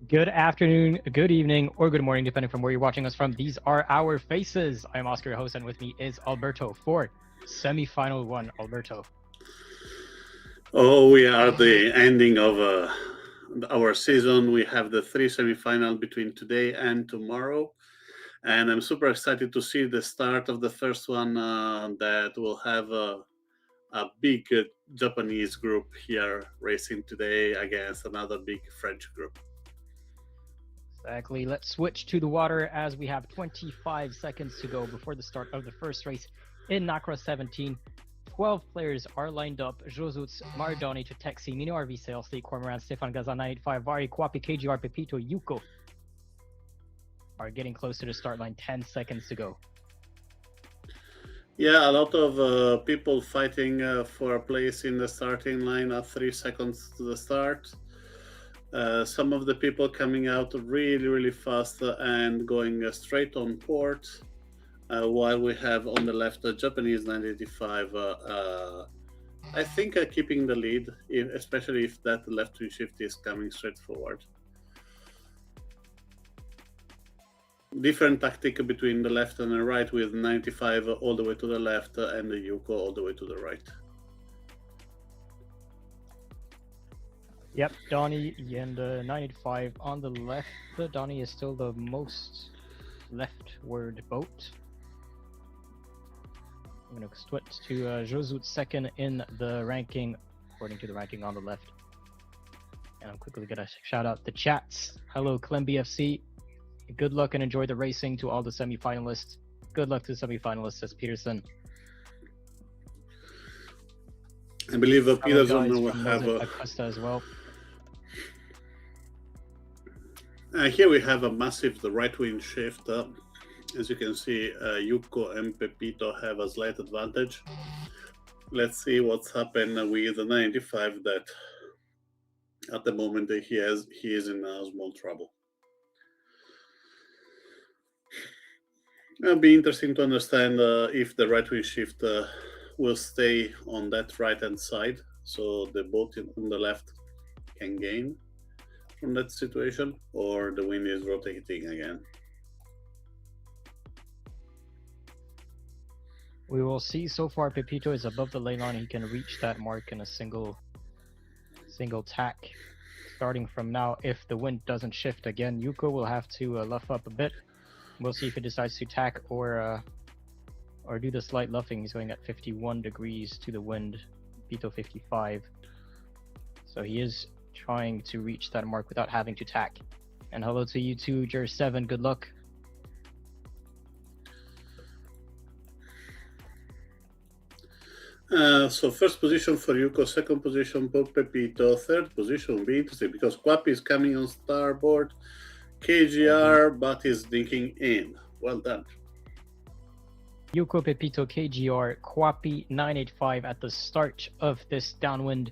Good afternoon, good evening, or good morning, depending from where you're watching us from. These are our faces. I'm Oscar, your host, and with me is Alberto for Semifinal 1. Alberto. Oh, we are the ending of our season. We have the three semifinals between today and tomorrow. And I'm super excited to see the start of the first one that will have a big Japanese group here racing today against another big French group. Exactly. Let's switch to the water as we have 25 seconds to go before the start of the first race in Nakra 17. 12 players are lined up. Josuts, Maradoni, Tutexi, Mino RV Sales, State Cormoran, Stefan Gaza 95, Vari, Kwapi, KGR, Pepito, Yuko are getting close to the start line. 10 seconds to go. Yeah, a lot of people fighting for a place in the starting line at 3 seconds to the start. Some of the people coming out really fast and going straight on port, while we have on the left the Japanese 985. I think keeping the lead, especially if that left twin shift is coming straight forward. Different tactic between the left and the right, with 95 all the way to the left and the Yuko all the way to the right. Yep, Donnie and 985 on the left. Donnie is still the most leftward boat. I'm going to switch to Josut second in the ranking, according to the ranking on the left. And I'm quickly going to shout out the chats. Hello, Clem BFC. Good luck and enjoy the racing to all the semifinalists. Good luck to the semifinalists, says Peterson. I believe Peterson will have Acosta as well. Here we have a massive right wing shift. As you can see, Yuko and Pepito have a slight advantage. Let's see what's happened with the 95. That at the moment he is in small trouble. It'll be interesting to understand if the right wing shift will stay on that right hand side, so the boat on the left can gain from that situation, or the wind is rotating again. We will see. So far, Pepito is above the lane line. He can reach that mark in a single tack. Starting from now, if the wind doesn't shift again, Yuko will have to luff up a bit. We'll see if he decides to tack or do the slight luffing. He's going at 51 degrees to the wind, Pepito 55. So he is trying to reach that mark without having to tack. And hello to you too, Jer7. Good luck. So first position for Yuko, second position for Pepito, third position will be interesting because Kwapi is coming on starboard, KGR, but is dinking in. Well done. Yuko, Pepito, KGR, Kwapi 985 at the start of this downwind.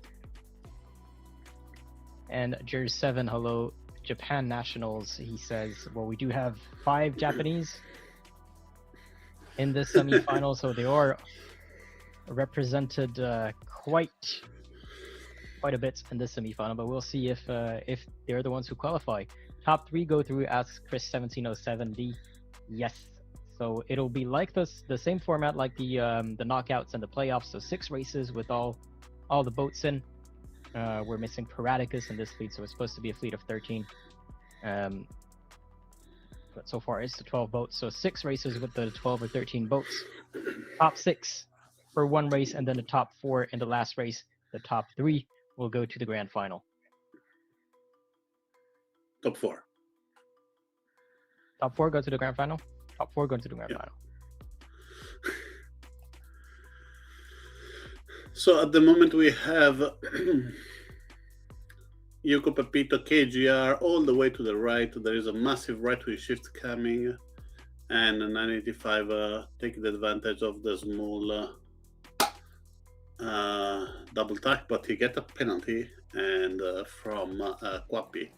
And Jer7, hello, Japan Nationals. He says, well, we do have 5 Japanese in this semifinal, so they are represented quite a bit in this semifinal, but we'll see if they're the ones who qualify. Top 3 go through, asks Chris1707D. Yes. So it'll be like the same format like the knockouts and the playoffs. So 6 races with all the boats in. We're missing Paraticus in this fleet, so it's supposed to be a fleet of 13. But so far it's the 12 boats. So 6 races with the 12 or 13 boats. Top 6 for one race, and then the top 4 in the last race. The top 3 will go to the grand final. Top 4. Top 4 go to the grand final? Top 4 go to the grand final. So at the moment we have Yuko, Pepito, KGR all the way to the right. There is a massive right wing shift coming, and 985 taking advantage of the small double tack, but he get a penalty and from Kwapi,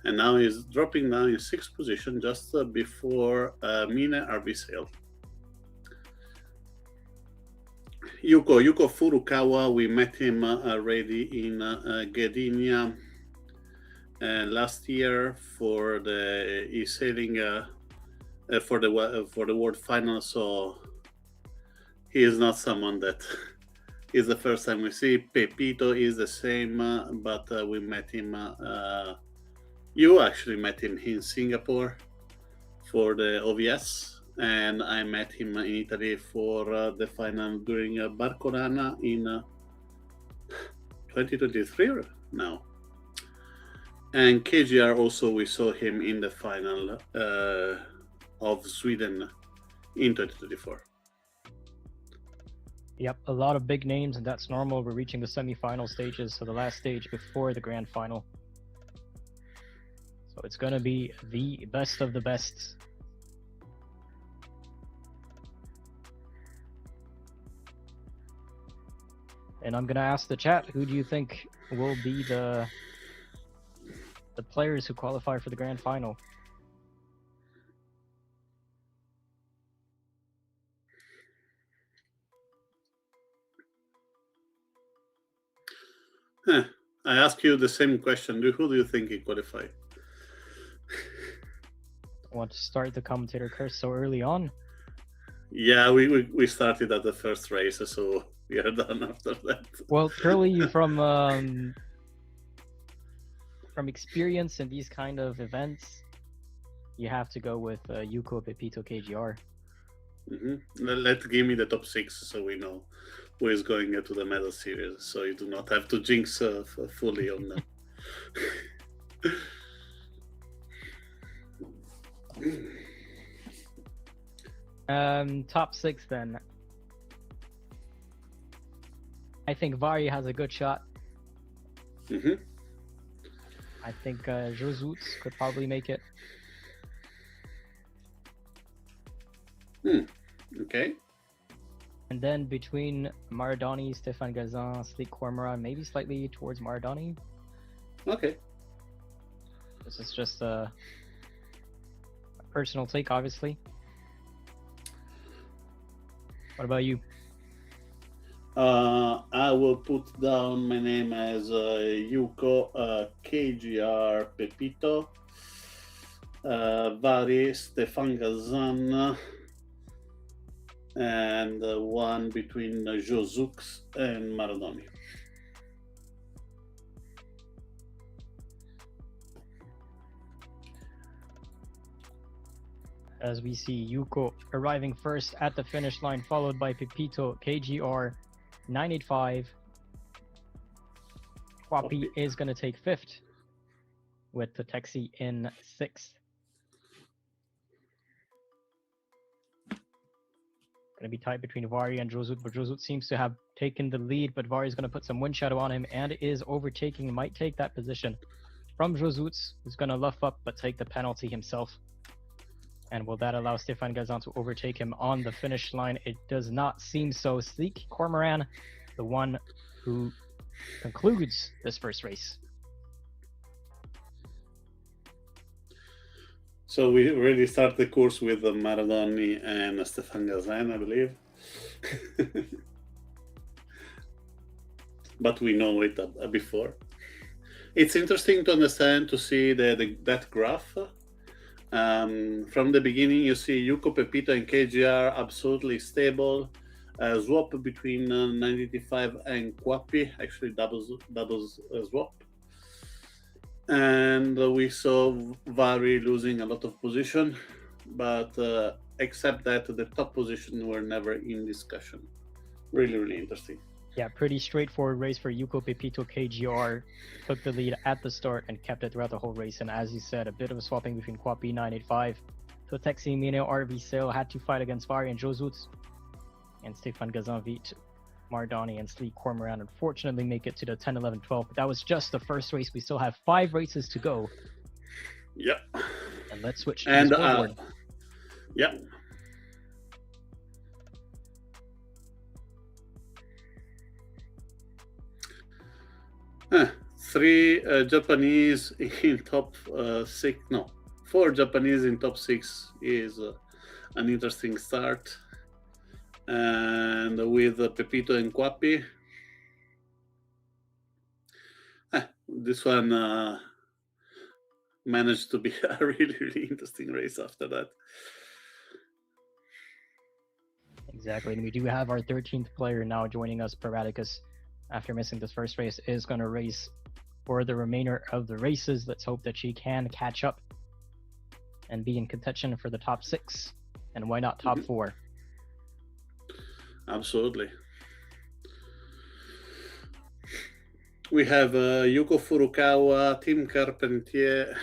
and now he's dropping down in 6th position just before Mine RV Sale. Yuko Furukawa, we met him already in Gdynia. last year for the eSailing for the world final. So he is not someone that is the first time we see. Pepito is the same, but we met him. You actually met him in Singapore for the OVS, and I met him in Italy for the final during Barcolana in 2023 now. And KGR also, we saw him in the final of Sweden in 2024. Yep, a lot of big names, and that's normal. We're reaching the semifinal stages, so the last stage before the grand final. So it's going to be the best of the best. And I'm going to ask the chat, who do you think will be the players who qualify for the grand final? I ask you the same question. Who do you think he qualified? I want to start the commentator curse so early on. Yeah, we started at the first race, so we are done after that. Well, Curly, from experience in these kind of events, you have to go with Yuko, Pepito, KGR. Let's give me the top 6 so we know who is going to the medal series, so you do not have to jinx fully on them. Top 6 then. I think Vari has a good shot. I think Josuts could probably make it. Okay. And then between Maradoni, Stefan Gazan, Sleek Cormoran, maybe slightly towards Maradoni. Okay. This is just a personal take, obviously. What about you? I will put down my name as Yuko, KGR, Pepito, Vari, Stefan Gazan, and one between Josux and Maradoni. As we see Yuko arriving first at the finish line, followed by Pepito, KGR, 985. Kwapi is going to take 5th, with the Taxi in 6th. Going to be tight between Vari and Josut, but Josut seems to have taken the lead, but Vari is going to put some wind shadow on him and is overtaking, might take that position from Josut, who's going to luff up but take the penalty himself. And will that allow Stefan Gazan to overtake him on the finish line? It does not seem so. Sleek Cormoran, the one who concludes this first race. So we already start the course with Maradoni and Stefan Gazan, I believe. But we know it before. It's interesting to understand, to see that graph. From the beginning, you see Yuko, Pepito, and KGR absolutely stable. Swap between 985 and Kwapi, actually doubles swap. And we saw Vari losing a lot of position, but except that the top position were never in discussion. Really, really interesting. Yeah, pretty straightforward race for Yuko, Pepito. KGR took the lead at the start and kept it throughout the whole race. And as you said, a bit of a swapping between Kwapi 985. Totexi, Mino, RV Sale had to fight against Vari and Josut. And Stefan Gazan beat Maradoni and Sleek Cormoran unfortunately make it to the 10, 11, 12. But that was just the first race. We still have 5 races to go. Yep. And let's switch to the scoreboard. Yeah. Three Japanese in top 6. No, 4 Japanese in top 6 is an interesting start. And with Pepito and Kwapi, this one managed to be a really, really interesting race after that. Exactly, and we do have our 13th player now joining us. Paraticus, after missing this first race, is going to race for the remainder of the races. Let's hope that she can catch up and be in contention for the top 6, and why not top 4? Absolutely. We have Yuko Furukawa, Tim Carpentier,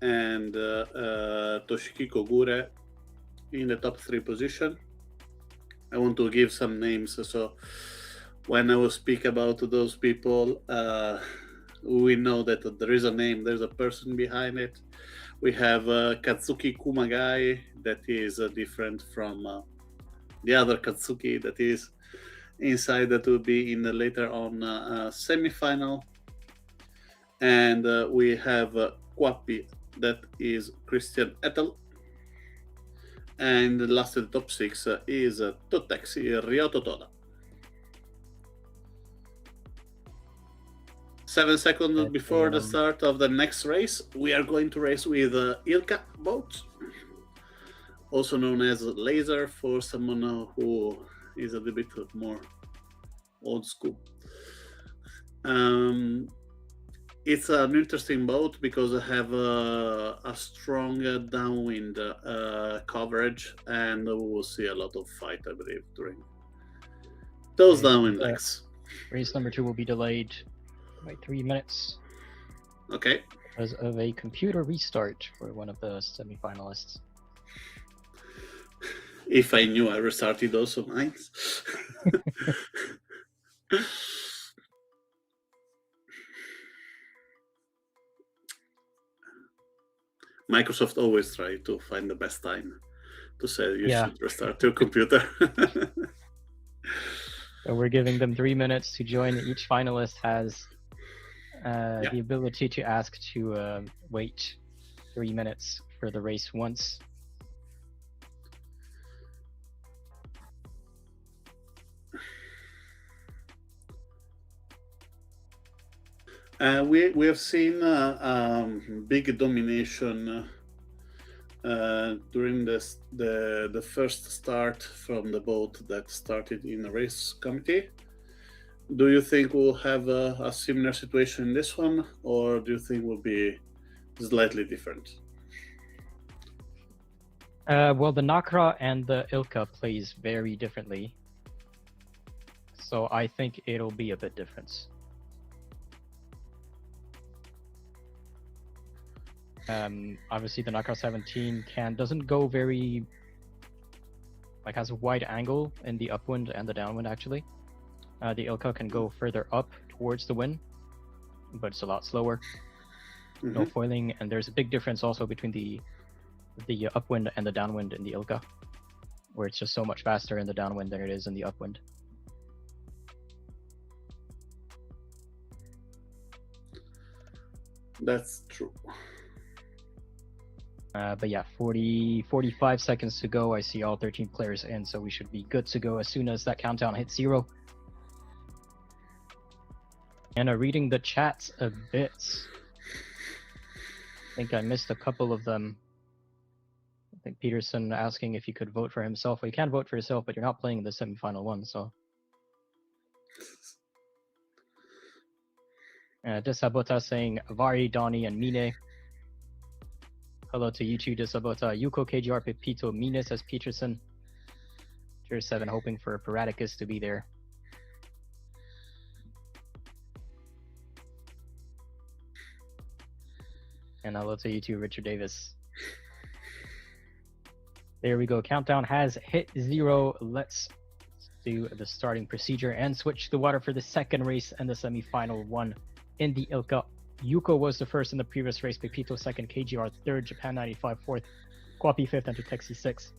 and Toshihiko Gure in the top 3 position. I want to give some names, so when I will speak about those people, we know that there is a name, there's a person behind it. We have Katsuki Kumagai, that is different from the other Katsuki that is inside, that will be in the later on semifinal. And we have Kwapi, that is Christian Ettel. And the last of the top 6 is Totexi Ryototoda. 7 seconds before the start of the next race, we are going to race with Ilka boat, also known as Laser for someone who is a little bit more old school. It's an interesting boat because I have a strong downwind coverage, and we will see a lot of fight, I believe, during those downwind legs. Race number 2 will be delayed by 3 minutes. Okay. Because of a computer restart for one of the semifinalists. If I knew, I restarted also mine. Microsoft always try to find the best time to say you should restart your computer. So we're giving them 3 minutes to join. Each finalist has the ability to ask to wait 3 minutes for the race once. We have seen big domination during the first start from the boat that started in the race committee. Do you think we'll have a similar situation in this one, or do you think will be slightly different? Well, the Nakra and the Ilka plays very differently, so I think it'll be a bit different. Obviously the Nakra 17 doesn't go very, like, has a wide angle in the upwind and the downwind actually. The Ilka can go further up towards the wind, but it's a lot slower. No foiling, and there's a big difference also between the upwind and the downwind in the Ilka, where it's just so much faster in the downwind than it is in the upwind. That's true. But yeah, 45 seconds to go. I see all 13 players in, so we should be good to go as soon as that countdown hits 0. And reading the chats a bit. I think I missed a couple of them. I think Peterson asking if he could vote for himself. Well, you can vote for yourself, but you're not playing the semifinal one, so. Desabota saying Avari, Donnie, and Mine. Hello to you too, Desabota. Yuko, KGR, Pepito, Mine, says Peterson. Tier 7 hoping for Paraticus to be there. And hello to you too, Richard Davis. There we go. Countdown has hit 0. Let's do the starting procedure and switch the water for the second race and the semi-final one in the Ilka. Yuko was the first in the previous race, Pepito second, KGR third, Japan 95 fourth, Kwapi fifth, and Tutexi sixth.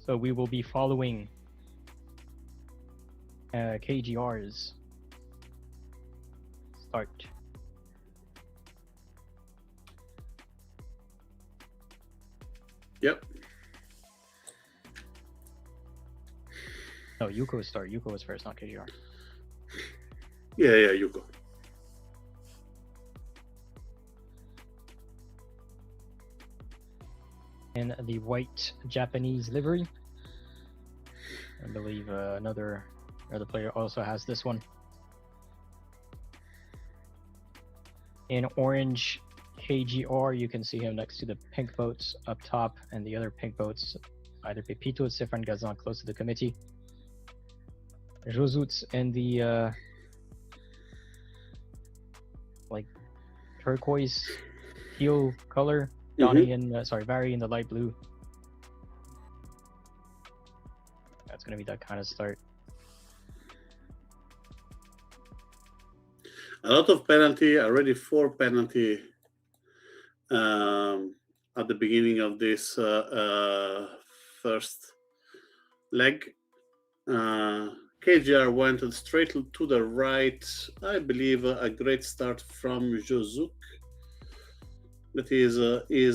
So we will be following KGR's start. Yep. No, Yuko's start. Yuko was first, not KGR. Yeah, Yuko. in the white Japanese livery. I believe another player also has this one. In orange KGR, you can see him next to the pink boats up top, and the other pink boats, either Pepito or Sifran Gazan, close to the committee. Josuts in the like turquoise teal color. Donnie in Vary in the light blue. That's gonna be that kind of start. A lot of penalty, already 4 penalty at the beginning of this first leg. KGR went straight to the right. I believe a great start from Josuk. That is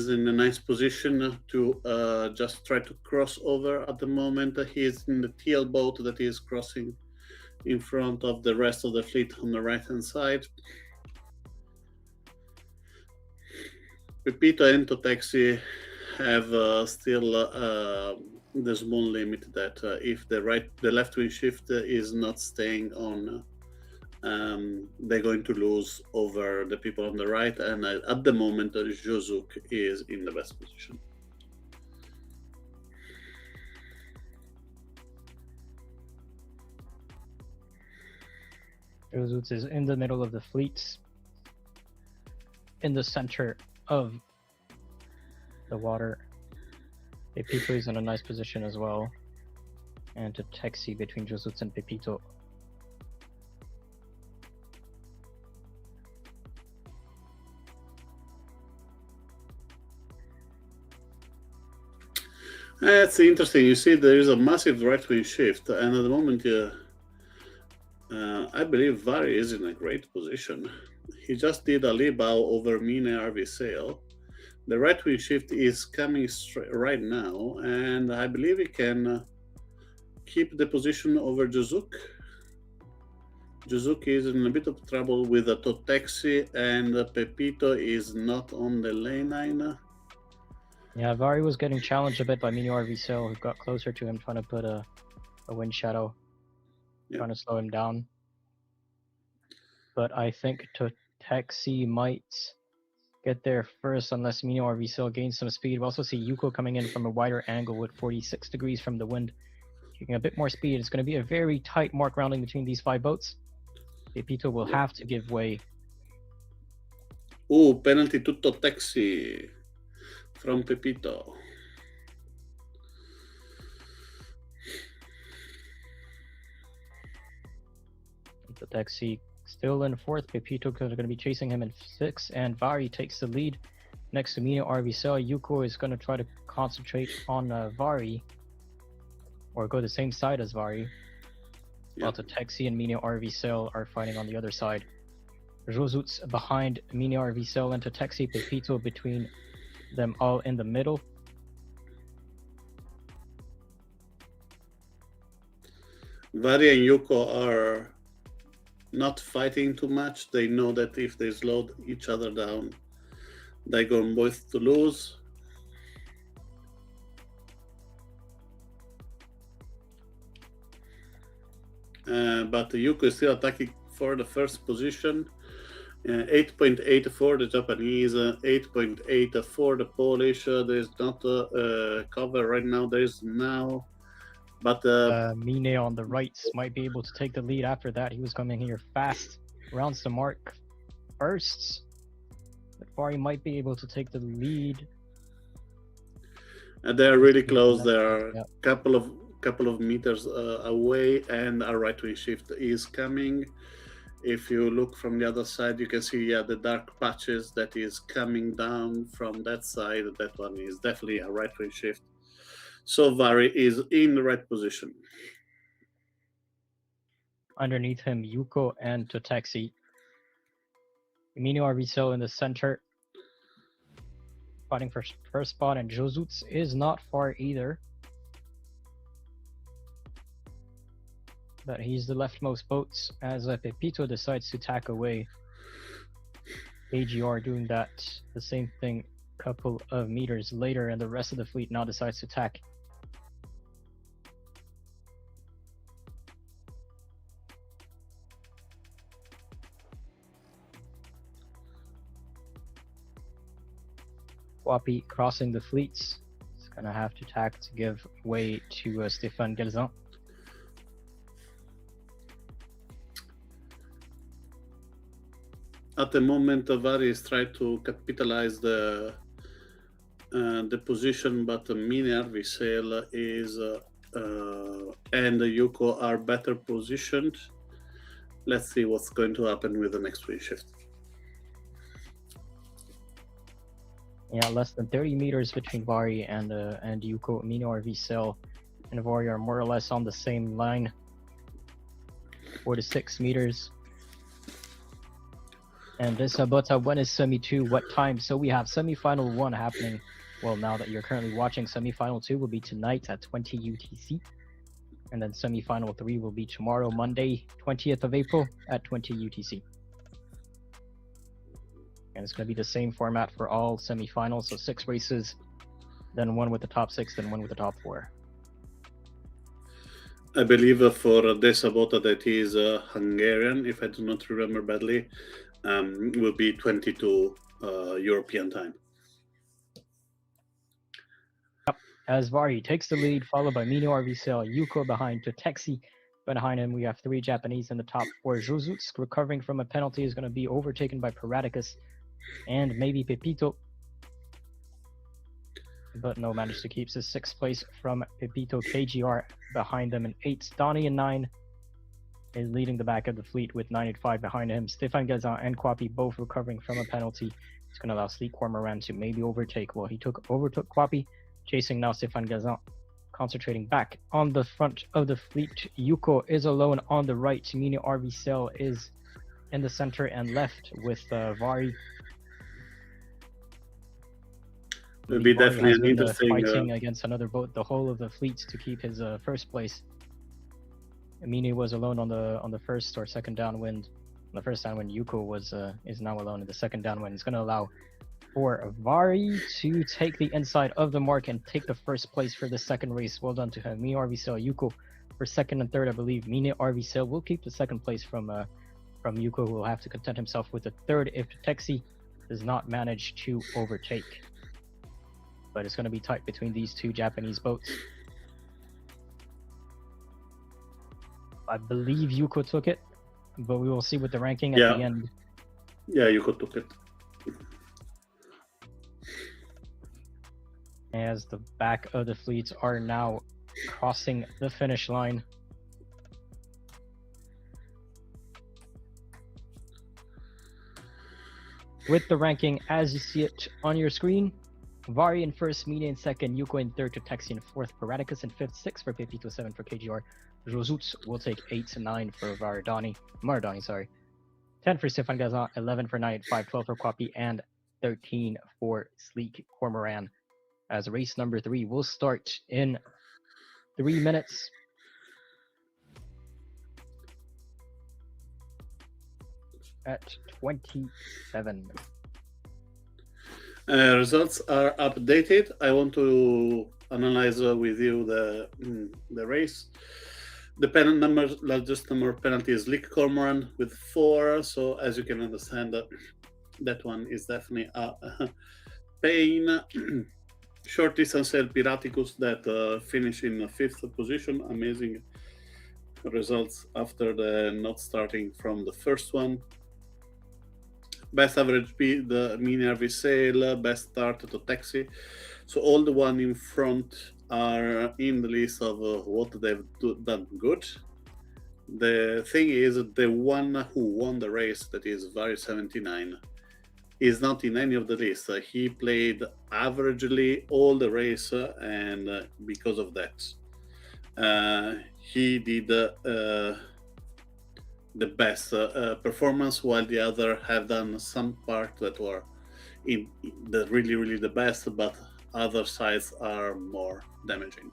in a nice position to just try to cross over at the moment. He is in the TL boat that is crossing in front of the rest of the fleet on the right hand side. Pepito and Taxi have still the small limit that if the left wing shift is not staying on, they're going to lose over the people on the right, and at the moment Josuk is in the best position. Josuts is in the middle of the fleet, in the center of the water. Pepito is in a nice position as well, and to taxi between Josuts and Pepito. That's interesting. You see, there is a massive right wing shift, and at the moment, I believe Vari is in a great position. He just did a Libao over Mine RV Sail. The right wing shift is coming right now, and I believe he can keep the position over Josuk. Josuk is in a bit of trouble with a Totexi, and Pepito is not on the lane line. Yeah, Vari was getting challenged a bit by Mini RV Sail, who got closer to him, trying to put a wind shadow, trying to slow him down. But I think Taxi might get there first unless Mini RV Sail gains some speed. We also see Yuko coming in from a wider angle with 46 degrees from the wind, taking a bit more speed. It's going to be a very tight mark rounding between these 5 boats. Pepito will have to give way. Oh, penalty to Taxi from Pepito. The taxi still in 4th. Pepito is going to be chasing him in 6th, and Vari takes the lead next to Mino RV Sail. Yuko is going to try to concentrate on Vari, or go the same side as Vari, while the taxi and Mino RV Sail are fighting on the other side. Josuts behind Mino RV Sail and taxi. Pepito between them all in the middle. Vari and Yuko are not fighting too much. They know that if they slow each other down, they're going both to lose. But Yuko is still attacking for the first position. 8.8 for the Japanese, 8.8 for the Polish. There's not a cover right now. There's now, but Mine on the right might be able to take the lead after that. He was coming here fast, rounds the mark first, but Vari might be able to take the lead. And they're really close. They're a couple of meters away, and a right wing shift is coming. If you look from the other side, you can see the dark patches that is coming down from that side. That one is definitely a right wing shift. So Vari is in the right position. Underneath him, Yuko and Totaxi. Mino RV Sail in the center, fighting for first spot, and Josuts is not far either. But he's the leftmost boats as Pepito decides to tack away. AGR doing that, the same thing couple of meters later, and the rest of the fleet now decides to attack. Wapi crossing the fleets. It's gonna have to attack to give way to Stéphane Galzan. At the moment, Vari is trying to capitalize the position, but Mini RV Sale is and Yuko are better positioned. Let's see what's going to happen with the next wind shift. Yeah, less than 30 meters between Vari and Yuko. Mini RV Sale and Vari are more or less on the same line. 4 to 6 meters. And this Bota, when is Semi 2? What time? So we have Semifinal 1 happening. Well, now that you're currently watching, Semifinal 2 will be tonight at 20 UTC. And then Semifinal 3 will be tomorrow, Monday, 20th of April at 20 UTC. And it's going to be the same format for all semifinals. So 6 races, then one with the top 6, then one with the top 4. I believe for Desabota, that is Hungarian, if I do not remember badly, will be 22 European time. As Vari takes the lead, followed by Mino RV Sale, Yuko behind Totexi. Behind him, we have 3 Japanese in the top 4. Josuts, recovering from a penalty, is going to be overtaken by Paradicus and maybe Pepito. But no, managed to keep his 6th place from Pepito. KGR behind them in 8th. Donnie in 9 is leading the back of the fleet with 985 behind him. Stéphane Gazan and Kwapi both recovering from a penalty. It's going to allow Sleek Cormoran to maybe overtake. Well, he overtook Kwapi, chasing now Stéphane Gazan. Concentrating back on the front of the fleet. Yuko is alone on the right. Mini RV Cell is in the center and left with Vari. Will be Vari definitely has an been interesting fighting against another boat the whole of the fleet to keep his first place. Mini was alone on the first or second downwind. On the first downwind, Yuko is now alone in the second downwind. It's going to allow for Vari to take the inside of the mark and take the first place for the second race. Well done to him. Mini RV Sale, Yuko for second and third, I believe. Mini RV Sale will keep the second place from Yuko, who will have to content himself with the third if Texi does not manage to overtake. But it's going to be tight between these 2 Japanese boats. I believe Yuko took it, but we will see with the ranking at the end. Yeah, Yuko took it. As the back of the fleets are now crossing the finish line. With the ranking as you see it on your screen, Vari in first, Mini in second, Yuko in third, Totexi in fourth, Paradicus in fifth, 6 for Pepito, 7 for KGR. Josuts will take 8 to 9 for Maradani, sorry. 10 for Stéphane Gazan, 11 for 985, 12 for Kwapi, and 13 for Sleek Cormoran. As race number 3 will start in 3 minutes. At 27. Results are updated. I want to analyze with you the race. The largest number of penalties is Sleek Cormoran with 4. So as you can understand, that one is definitely a pain. Short distance El Piraticus that finished in 5th position. Amazing results after the not starting from the first one. Best average speed, the Mini RV Sale, best start to Taxi. So all the one in front are in the list of what they've done good. The thing is, the one who won the race, that is Vari 79, is not in any of the lists. He played averagely all the race, and because of that, he did the best performance, while the other have done some part that were in the really the best, but other sides are more damaging.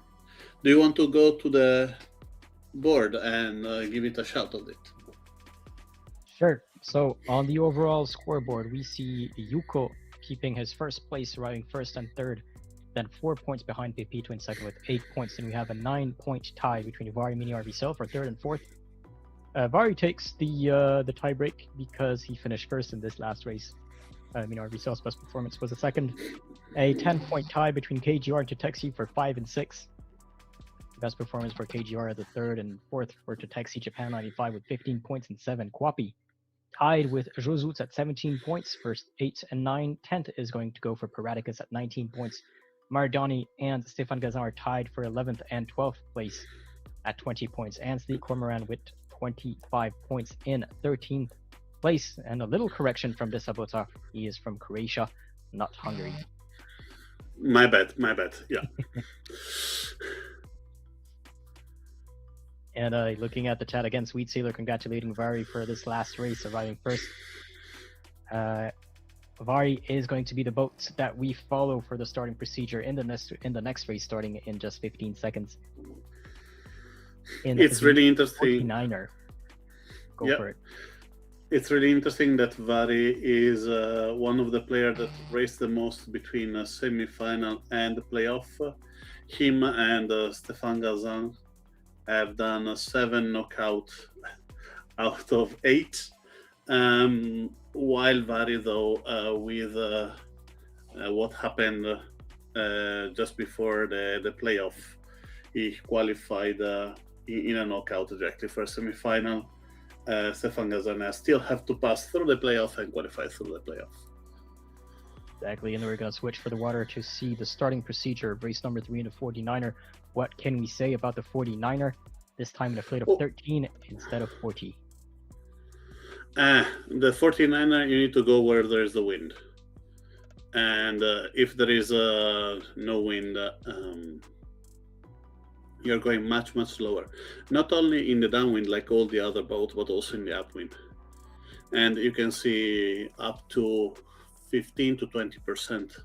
Do you want to go to the board and give it a shout of it? Sure. So on the overall scoreboard, we see Yuko keeping his first place, arriving first and third. Then 4 points behind Pepito in second with 8 points. And we have a 9-point tie between Vari, Mini RV for third and fourth. Vari takes the tiebreak because he finished first in this last race. Mini RV's best performance was a second. A 10-point tie between KGR and Tatexi for 5 and 6. Best performance for KGR at the third and fourth for Tatexi Japan 95 with 15 points and 7. Kwapi tied with Josutz at 17 points, first 8 and 9. 10th is going to go for Paraticus at 19 points. Maradoni and Stefan Gazan are tied for 11th and 12th place at 20 points. And Sleek Cormoran with 25 points in 13th place. And a little correction from Desabota. He is from Croatia, not Hungary. My bad. Yeah. And looking at the chat again, Sweet Sailor congratulating Vari for this last race, arriving first. Vari is going to be the boat that we follow for the starting procedure in the next race, starting in just 15 seconds. It's really interesting. 49er. Go for it. It's really interesting that Vari is one of the players that raced the most between a semi-final and the playoff. Him and Stefan Gazan have done 7 knockout out of 8. While Vari, though, with what happened just before the playoff, he qualified in a knockout directly for a semi-final. Stefan Gazan still have to pass through the playoff and qualify through the playoff. Exactly, and we're going to switch for the water to see the starting procedure of race number 3 in the 49er. What can we say about the 49er? This time in a fleet of 13 instead of 40. The 49er, you need to go where there is the wind. And if there is no wind, you're going much, much slower. Not only in the downwind like all the other boats, but also in the upwind. And you can see up to 15 to 20%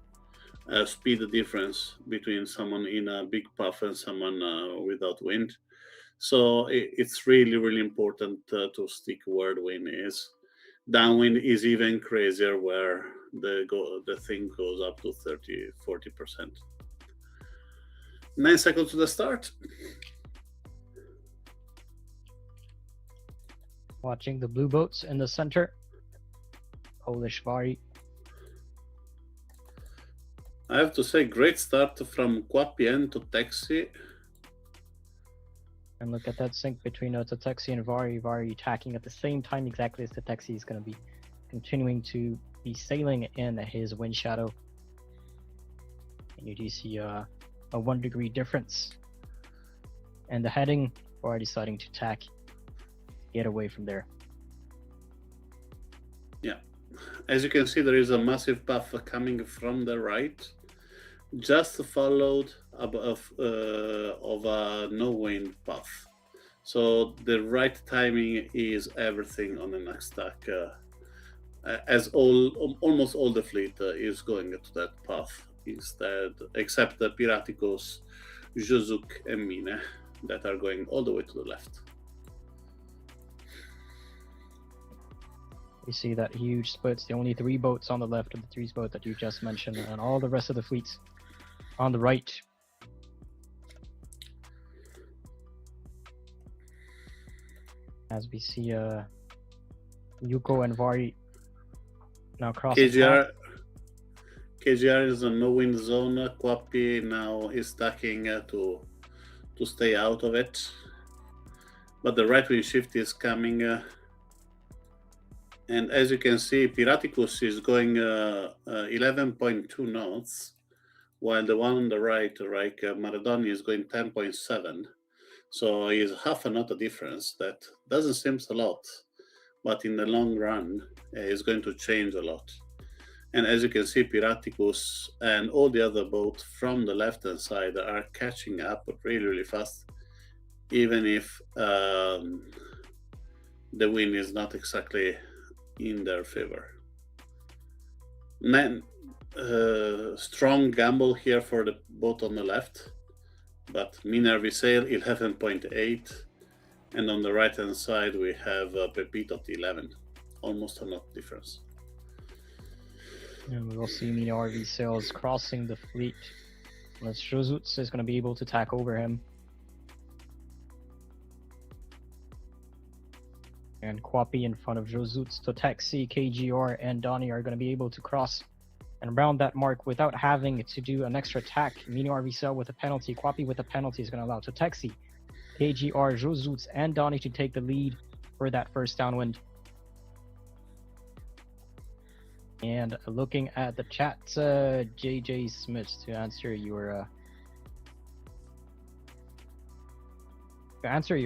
speed difference between someone in a big puff and someone without wind. So it's really, really important to stick where the wind is. Downwind is even crazier, where the thing goes up to 30-40%. 9 seconds to the start. Watching the blue boats in the center. Polish Vari. I have to say, great start from Quapien to Taxi. And look at that sync between Tatexi and Vari. Vari attacking at the same time exactly as Tatexi is going to be continuing to be sailing in his wind shadow. And you do see a 1 degree difference. And the heading, Vari deciding to tack, get away from there. Yeah. As you can see, there is a massive puff coming from the right, just followed of a no wind puff. So the right timing is everything on the next stack, as almost all the fleet is going to that path instead, except the Piraticos, Josuk, and Mine that are going all the way to the left. We see that huge splits, the only 3 boats on the left of the 3 boat that you just mentioned, and all the rest of the fleets on the right. As we see Yuko and Vari now crossing. KGR is a no-wind zone. Kwapi now is stacking to stay out of it. But the right wind shift is coming. And as you can see, Piraticus is going 11.2 knots, while the one on the right, like Maradoni, is going 10.7. So it's half a knot difference. That doesn't seem a lot, but in the long run, it's going to change a lot. And as you can see, Piraticus and all the other boats from the left-hand side are catching up really, really fast, even if the wind is not exactly in their favor. Strong gamble here for the boat on the left, but Minervi Sail 11.8, and on the right hand side we have Pepito at 11, almost a knot difference. And we will see Mini RV Sales crossing the fleet. Unless Josuts is going to be able to tack over him. And Kwapi in front of Josuts, Totexi, KGR, and Donnie are going to be able to cross and round that mark without having to do an extra attack. Mini RV Cell with a penalty. Kwapi with a penalty is going to allow Totexi, KGR, Josuts, and Donnie to take the lead for that first downwind. And looking at the chat, JJ Smith, to answer your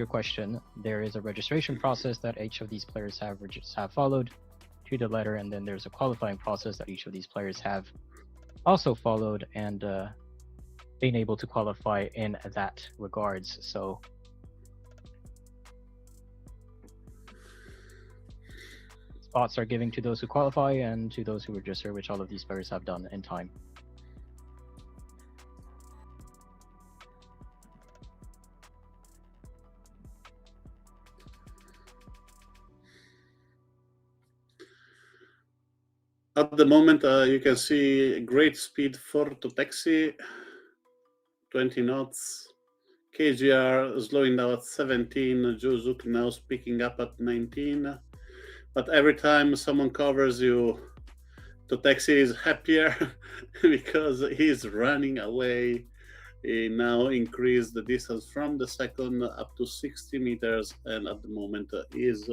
question, there is a registration process that each of these players have followed to the letter, and then there's a qualifying process that each of these players have also followed and been able to qualify in that regards. So spots are giving to those who qualify and to those who register, which all of these players have done in time. At the moment, you can see great speed for Totexi, 20 knots. KGR slowing down at 17. Juzuk now picking up at 19. But every time someone covers you, Totexi is happier because he's running away. He now increased the distance from the second up to 60 meters, and at the moment is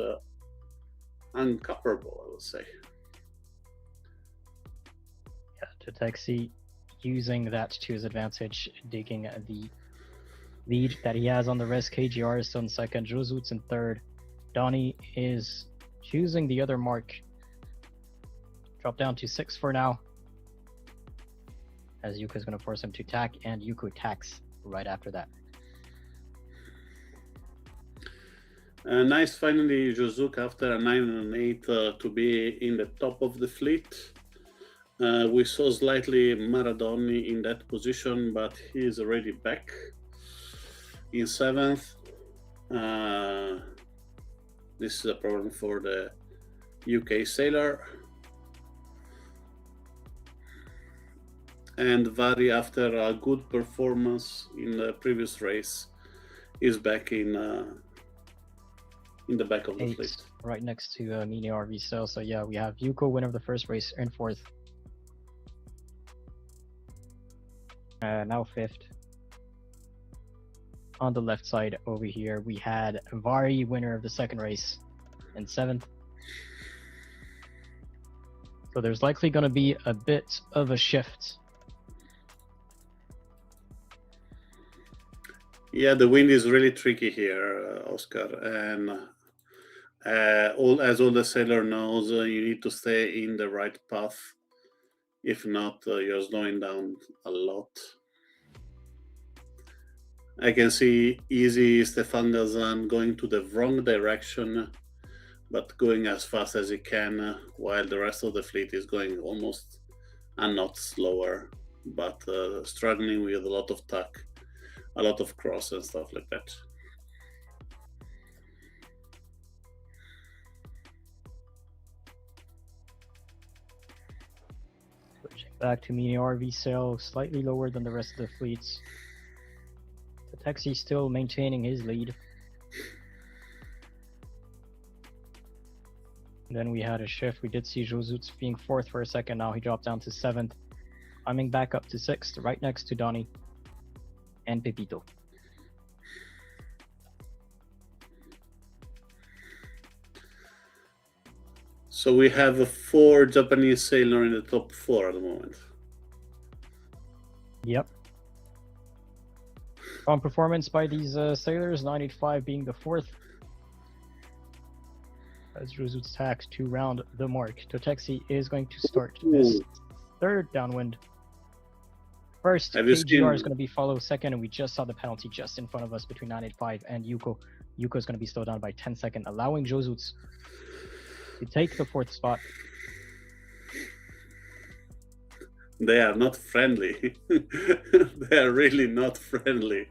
uncoverable, I would say. Yeah, Totexi using that to his advantage, digging the lead that he has on the rest. KGR is still in second, Josuts in third. Donnie is choosing the other mark. Drop down to 6 for now, as Yuka is going to force him to tack, and Yuko tacks right after that. Nice finally Jozuk after a 9 and 8 to be in the top of the fleet. We saw slightly Maradoni in that position, but he is already back in 7th. This is a problem for the UK sailor. And Vari, after a good performance in the previous race, is back in the back of the fleet. Right next to Mini RV Cell. So yeah, we have Yuko, winner of the first race, in 4th. Now 5th. On the left side over here, we had Vari, winner of the second race, in 7th. So there's likely going to be a bit of a shift. Yeah, the wind is really tricky here, Oscar, and as all the sailor knows, you need to stay in the right path. If not, you're slowing down a lot. I can see easy Stefan Gazan going to the wrong direction, but going as fast as he can, while the rest of the fleet is going almost a knot slower, but struggling with a lot of tack, a lot of cross and stuff like that. Switching back to Mini RV Cell, slightly lower than the rest of the fleets. Totexi still maintaining his lead. Then we had a shift. We did see Josuts being 4th for a second. Now he dropped down to 7th. Climbing back up to 6th, right next to Donnie and Pepito. So we have 4 Japanese sailors in the top 4 at the moment. Yep. On performance by these sailors, 985 being the 4th. As Josuts tacks to round the mark. Totexi is going to start this 3rd downwind. First, KGR is going to be follow second, and we just saw the penalty just in front of us between 985 and Yuko. Yuko is going to be slowed down by 10 seconds, allowing Josuts to take the 4th spot. They are not friendly. They are really not friendly.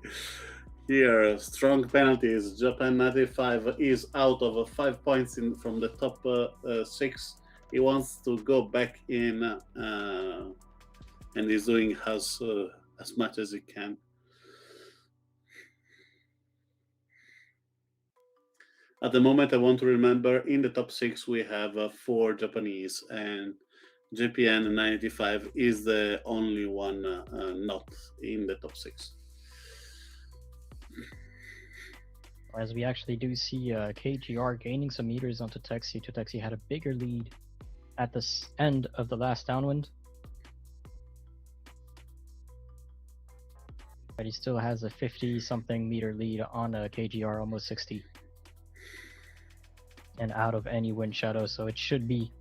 Here, strong penalties. Japan 95 is out of 5 points from the top 6. He wants to go back in, and he's doing as much as he can. At the moment, I want to remember in the top 6 we have 4 Japanese, and JPN 95 is the only one not in the top 6. As we actually do see KGR gaining some meters onto Texi. Texi had a bigger lead at the end of the last downwind. But he still has a 50-something meter lead on a KGR, almost 60. And out of any wind shadow, so it should be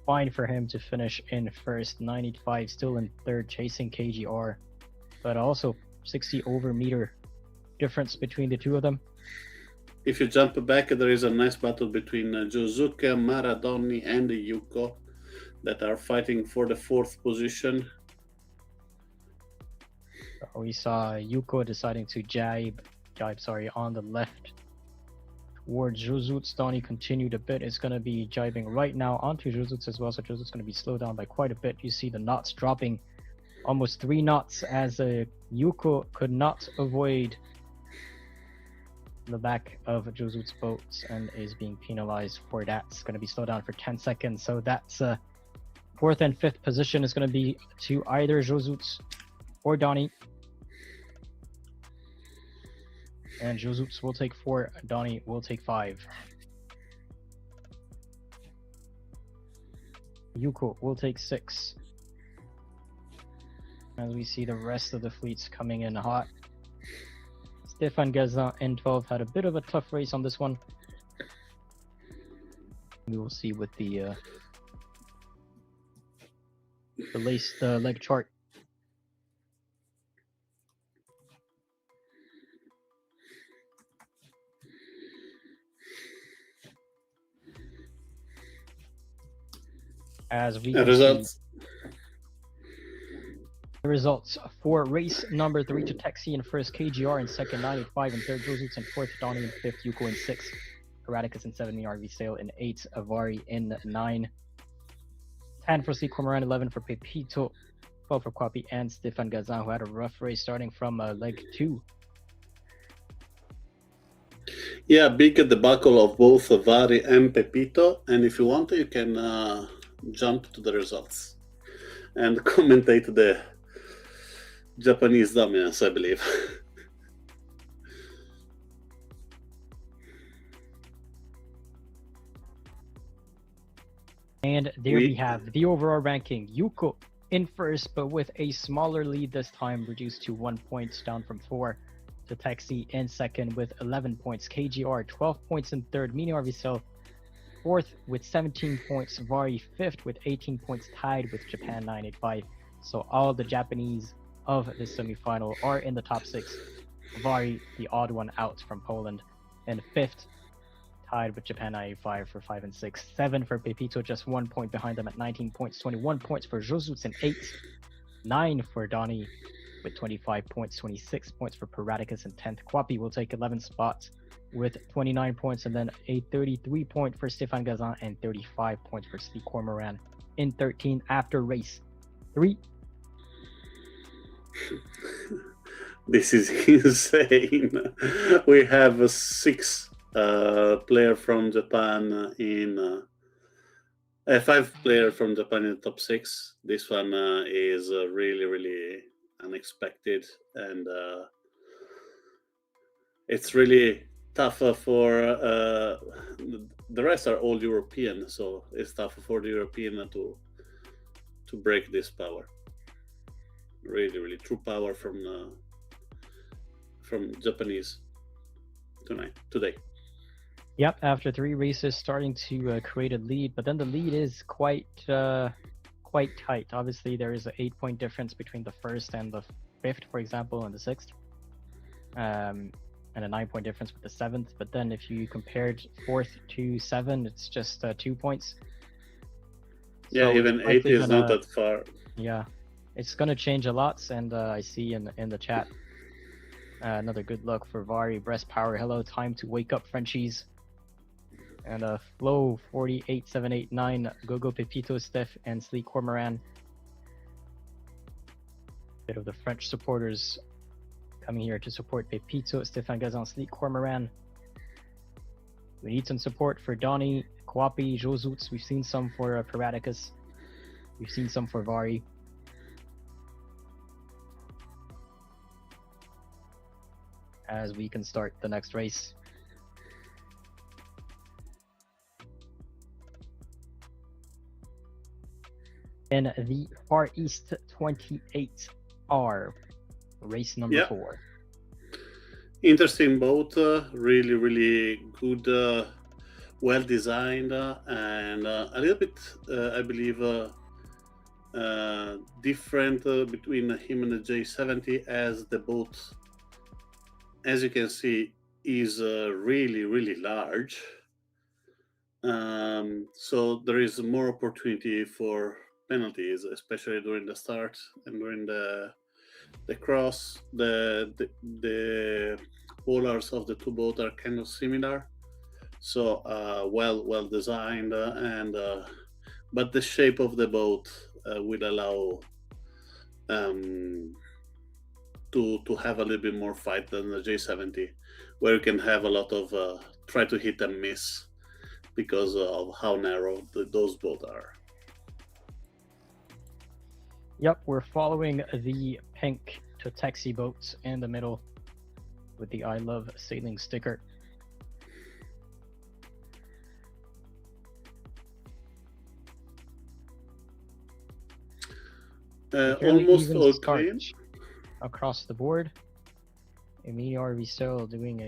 fine for him to finish in first. 95 still in third, chasing KGR. But also 60 over meter difference between the two of them. If you jump back, there is a nice battle between Josuke, Maradoni, and Yuko that are fighting for the 4th position. We saw Yuko deciding to jibe on the left towards Josuts. Donnie continued a bit. It's going to be jibing right now onto Josuts as well, so Josuts going to be slowed down by quite a bit. You see the knots dropping almost 3 knots as Yuko could not avoid the back of Josuts' boats and is being penalized for that. It's going to be slowed down for 10 seconds, so that's 4th and 5th position is going to be to either Josuts or Donnie. And Josuts will take 4, Donnie will take 5. Yuko will take 6. As we see the rest of the fleets coming in hot. Stefan Gazin and 12 had a bit of a tough race on this one. We will see with the leg chart. As we can see the results for race number 3 to Texi in first, KGR in second, 985 in third, Josuts in fourth, Donnie in fifth, Yuko in sixth, Erraticus in 7, RV Sail in 8, Avari in 9, 10 for C Cormoran, 11 for Pepito, 12 for Kwapi, and Stefan Gazin, who had a rough race starting from leg 2. Yeah, big debacle of both Avari and Pepito, and if you want, you can jump to the results and commentate the Japanese dominance, I believe. And there we have the overall ranking. Yuko in first, but with a smaller lead this time, reduced to 1 point, down from 4. To Texi in second with 11 points. KGR 12 points in third. Mini RVCell fourth with 17 points. Vari fifth with 18 points, tied with Japan 985. So all the Japanese of the semifinal are in the top 6. Vari, the odd one out from Poland, in fifth, tied with Japan 985 for 5 and 6. 7 for Pepito, just 1 point behind them at 19 points. 21 points for Josuts in 8. 9 for Donnie with 25 points. 26 points for Paraticus in 10th. Kwapi will take 11 spots with 29 points, and then a 33 point for Stefan Gazin and 35 points for Steve Cormoran in 13 after race 3. This is insane. We have 6 player from Japan in 5 player from Japan in the top 6. This one is really unexpected, and it's really tough for the rest are all European, so it's tough for the European to break this power. Really true power from Japanese today. Yep, after 3 races, starting to create a lead, but then the lead is quite tight. Obviously, there is an 8-point difference between the first and the 5th, for example, and the 6th, and a 9-point difference with the 7th. But then, if you compared 4th to 7, it's just 2 points. Yeah, so even 8 is not that far. Yeah, it's gonna change a lot, and I see in the chat another good luck for Vari. Breast power. Hello, time to wake up, Frenchies. And Flow 48789, Gogo Pepito, Steph, and Sleek Cormoran. Bit of the French supporters coming here to support Pepito, Stefan Gazan, Sleek Cormoran. We need some support for Donny, Kwapi, Josuts. We've seen some for Paraticus. We've seen some for Vari. As we can start the next race. In the Far East 28R, race number 4. Interesting boat, really, really good, well designed, and a little bit, I believe, different between him and the J70, as the boat, as you can see, is really, really large. So there is more opportunity for penalties, especially during the start and during the cross. The polars of the two boats are kind of similar, so well designed, and but the shape of the boat will allow to have a little bit more fight than the J70, where you can have a lot of try to hit and miss because of how narrow those boats are. Yep, we're following the pink to taxi boats in the middle with the I Love Sailing sticker. Almost all clean across the board. Emilio Arviso doing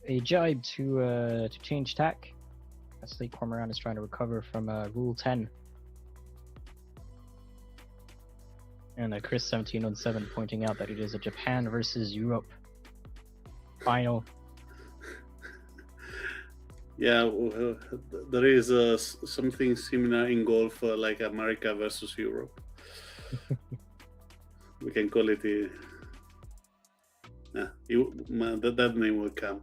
a jibe to change tack. Sleek Cormoran is trying to recover from Rule 10. And Chris 1707 pointing out that it is a Japan versus Europe final. Yeah, there is something similar in golf, like America versus Europe. We can call it that name will come.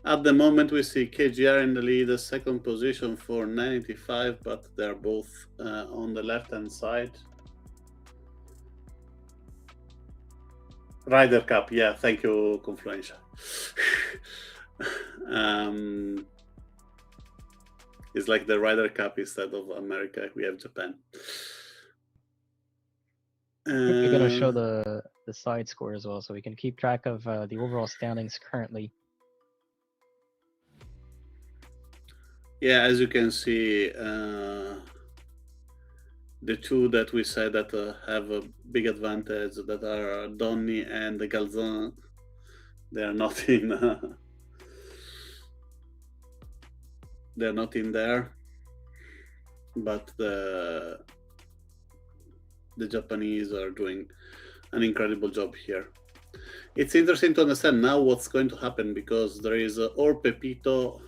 At the moment, we see KGR in the lead, second position for 985, but they're both on the left-hand side. Ryder Cup, yeah, thank you, Confluential. It's like the Ryder Cup instead of America. We have Japan. We're going to show the side score as well, so we can keep track of the overall standings currently. Yeah, as you can see, the two that we said that have a big advantage, that are Donny and the Galzan, they are not in. They're not in there, but the Japanese are doing an incredible job here. It's interesting to understand now what's going to happen, because there is or Pepito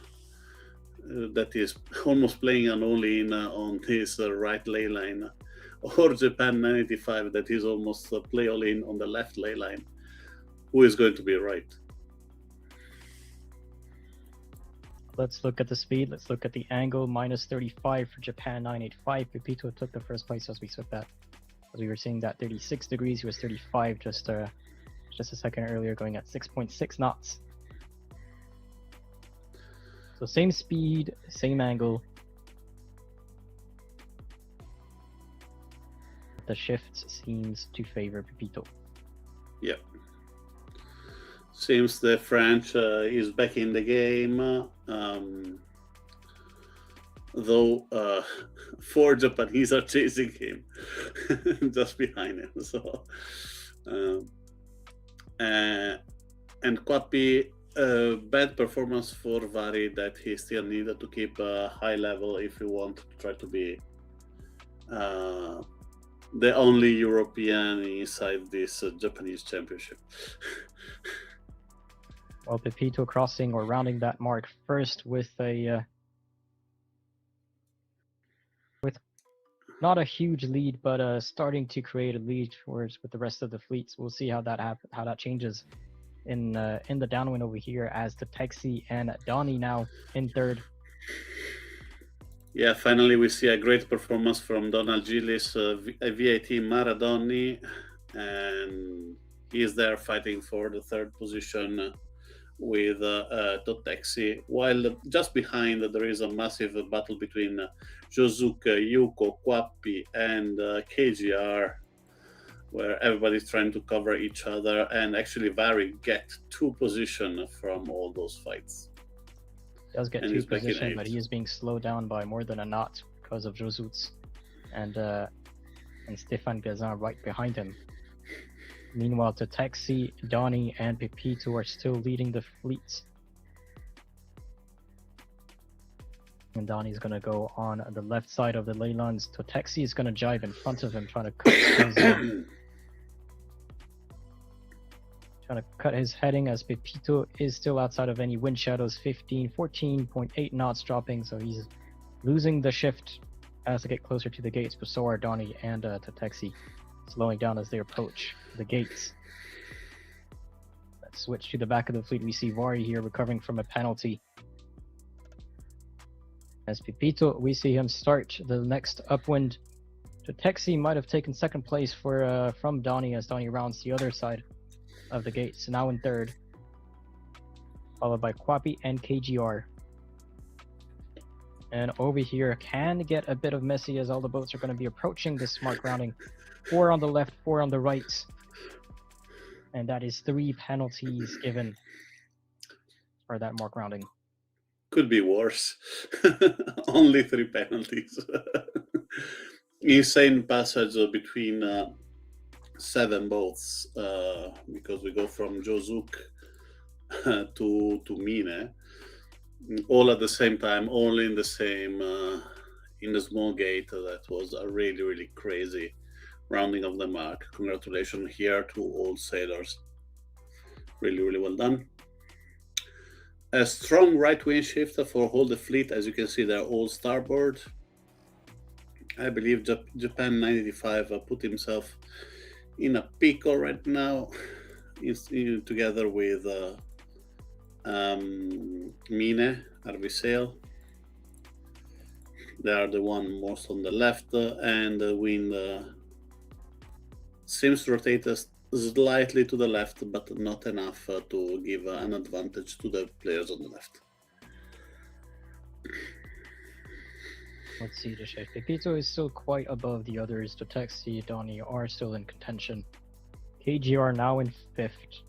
that is almost playing an all-in on this right ley line, or Japan 985 that is almost play all-in on the left ley line. Who is going to be right? Let's look at the speed. Let's look at the angle. Minus 35 for Japan 985. Pepito took the first place as we said that. As we were seeing that 36 degrees, he was 35 just a second earlier, going at 6.6 knots. So same speed, same angle. The shift seems to favor Pepito. Yeah. Seems the French is back in the game. Though 4 Japanese are chasing him just behind him. So and Kwapi, bad performance for Vari, that he still needed to keep a high level if he want to try to be the only European inside this Japanese championship. Well, Pepito crossing or rounding that mark first with a not a huge lead, but starting to create a lead towards with the rest of the fleets. We'll see how how that changes in the downwind over here as the Texi and Donnie now in third. Yeah, finally we see a great performance from Donald Gillis, VAT Maradoni, and he is there fighting for the third position with Totexi, while just behind there is a massive battle between Josuke, Yuko, Kwappi, and KGR, where everybody's trying to cover each other, and actually Vari get 2 position from all those fights. Does get And 2 he's back in position, but 8th. he is being slowed down by more than a knot because of Josuts and Stefan Gazan right behind him. Meanwhile, Totexi, Donnie, and Pepito are still leading the fleets. And Donnie's going to go on the left side of the ley lines. Totexi is going to jive in front of him, trying to cut his heading as Pepito is still outside of any wind shadows. 14.8 knots dropping, so he's losing the shift as they get closer to the gates, but so are Donnie and Totexi, slowing down as they approach the gates. Let's switch to the back of the fleet. We see Vari here recovering from a penalty. As Pepito, we see him start the next upwind. Totexi might have taken second place from Donnie as Donnie rounds the other side of the gates, now in third, followed by Kwappi and KGR. And over here can get a bit of messy as all the boats are going to be approaching this smart grounding. 4 on the left, 4 on the right. And that is 3 penalties given for that mark grounding. Could be worse. Only 3 penalties. Insane passage between 7 boats because we go from Josuk to Mine, all at the same time, all in the same in the small gate. That was a really crazy rounding of the mark. Congratulations here to all sailors. Really well done. A strong right wing shift for all the fleet. As you can see, they're all starboard. I believe Japan 985 put himself in a pickle right now, together with Mine, RV Sail. They are the one most on the left, and the wind seems to rotate us slightly to the left, but not enough to give an advantage to the players on the left. Let's see the shift. Pepito is still quite above the others. Totexi, Donnie are still in contention. KGR now in 5th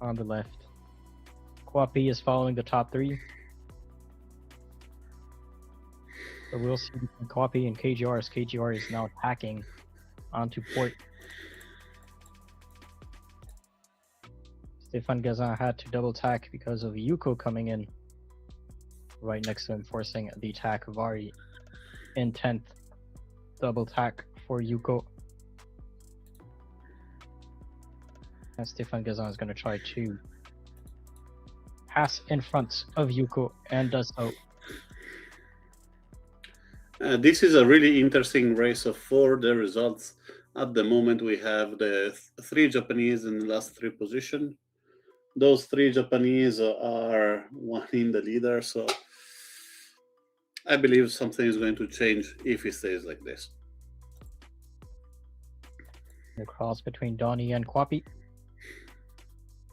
on the left. Kwappi is following the top 3. So we'll see between Kwappi and KGR as KGR is now attacking onto port. Stefan Gazan had to double tack because of Yuko coming in right next to him, forcing the attack. Vari in 10th. Double tack for Yuko. And Stefan Gazan is going to try to pass in front of Yuko and does so. This is a really interesting race for the results. At the moment, we have the 3 Japanese in the last 3 positions. Those 3 Japanese are one in the leader, so I believe something is going to change if it stays like this. The cross between Donnie and Kwappi.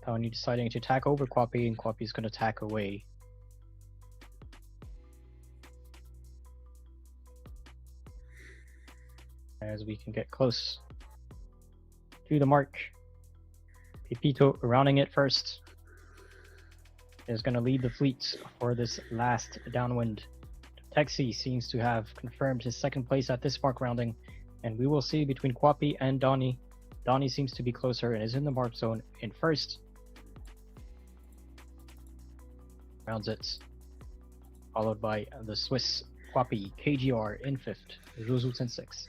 Donnie deciding to tack over Kwappi, and Kwappi's going to tack away. As we can get close to the mark. Pepito rounding it first is going to lead the fleet for this last downwind. Texi seems to have confirmed his second place at this mark rounding, and we will see between Kwappi and Donnie. Donnie seems to be closer and is in the mark zone in first. Rounds it, followed by the Swiss Kwappi, KGR in 5th, Josuke in 6th.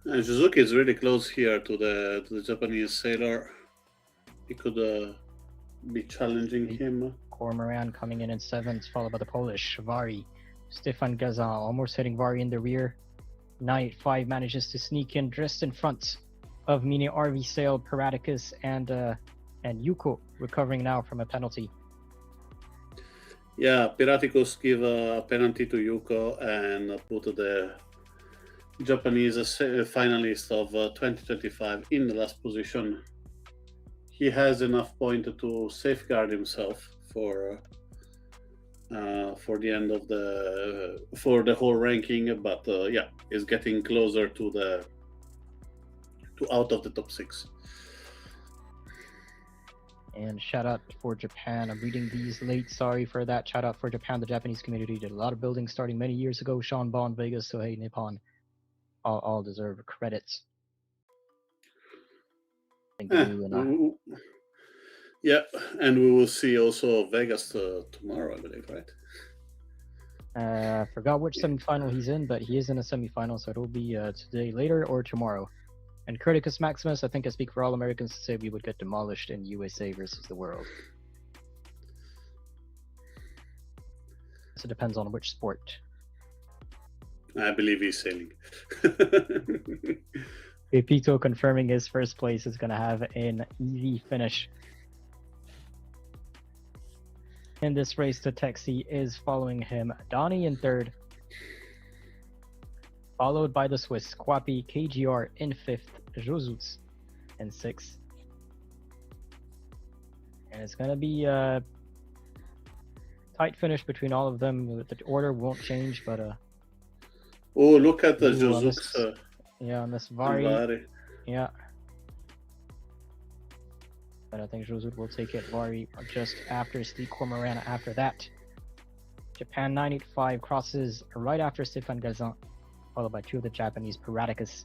Suzuki is really close here to the Japanese sailor. He could be challenging him. Cormoran coming in 7th, followed by the Polish Vari. Stefan Gazan almost hitting Vari in the rear. 985 manages to sneak in just in front of Mine RV Sail, Paraticus, and Yuko, recovering now from a penalty. Yeah, Piraticus give a penalty to Yuko and put the Japanese finalist of 2025 in the last position. He has enough point to safeguard himself for the end of the whole ranking, but yeah, is getting closer to out of the top 6. And shout out for Japan. I'm reading these late. Sorry for that. Shout out for Japan. The Japanese community did a lot of building starting many years ago. Sean Bond, Vegas, Sohei, Nippon. All deserve credits. Yeah, and we will see also Vegas tomorrow, I believe, right? Forgot which semifinal he's in, but he is in a semifinal, so it'll be today, later, or tomorrow. And Criticus Maximus, I think I speak for all Americans to say we would get demolished in USA versus the world. So it depends on which sport. I believe he's sailing. Pepito confirming his first place is going to have an easy finish. In this race, the Texi is following him. Donnie in third, followed by the Swiss Kwapi, KGR in fifth, Josuts in sixth. And it's going to be a tight finish between all of them. The order won't change, but oh, look at the Josuts. Yeah, on this Vari. Yeah. But I think Josut will take it. Vari just after Steve Cormoran after that. Japan 985 crosses right after Stéphane Gazan, followed by two of the Japanese. Paraticus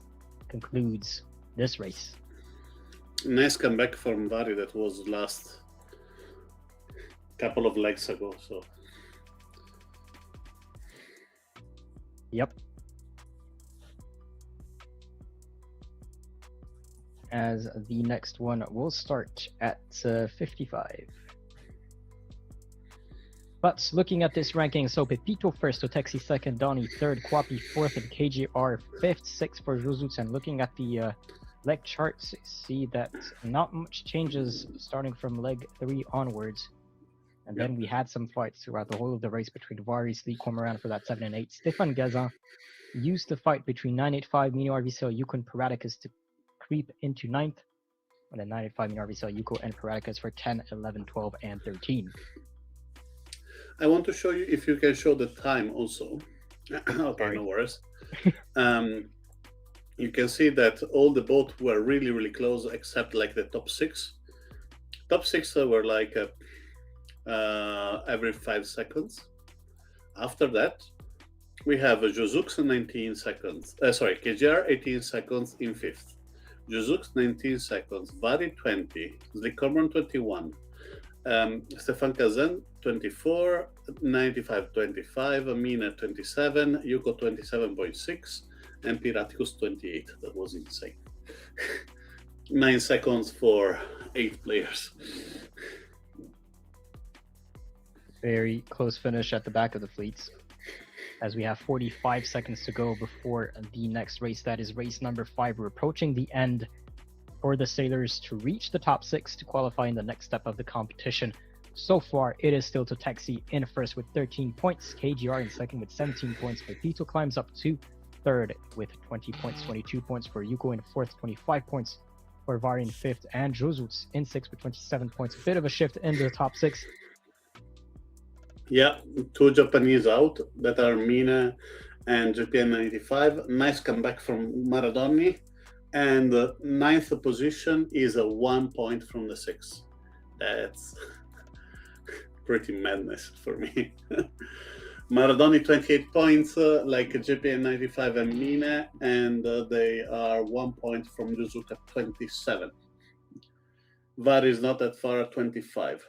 concludes this race. Nice comeback from Vari that was last couple of legs ago. So. Yep. As the next one will start at 55. But looking at this ranking, so Pepito first, Otexi second, Donnie third, Kwapi fourth, and KGR fifth, sixth for Josuts. And looking at the leg charts, see that not much changes starting from leg 3 onwards. And then we had some fights throughout the whole of the race between Vari, Sleek Cormoran for that 7 and 8. Stéphane Gazan used the fight between 985, Mino Arviso, Yukon Paraticus to creep into 9th, and then 985, Mino Arviso, Yuko, and Paraticus for 10, 11, 12, and 13. I want to show you if you can show the time also. Okay, no worries. You can see that all the boats were really, really close except like the top 6. Top 6 were like every 5 seconds. After that, we have Josux 19 seconds. KGR 18 seconds in 5th. Josux 19 seconds. Vari 20. Zlikorman 21. Stéphane Gazan 24. 95 25. Amina 27. Yuko 27.6. And Piraticus 28. That was insane. 9 seconds for 8 players. Very close finish at the back of the fleets, as we have 45 seconds to go before the next race. That is race number 5. We're approaching the end for the sailors to reach the top 6 to qualify in the next step of the competition. So far, it is still Totexi in first with 13 points, KGR in second with 17 points, Pepito climbs up to third with 20 points, 22 points for Yuko in fourth, 25 points for Vari in fifth, and Josuts in sixth with 27 points. A bit of a shift into the top 6. Yeah, 2 Japanese out that are Mina and JPN 95. Nice comeback from Maradoni. And the 9th position is a 1 point from the 6th. That's pretty madness for me. Maradoni 28 points, like JPN 95 and Mina, and they are 1 point from Yuzuka 27. Vari is not that far at 25.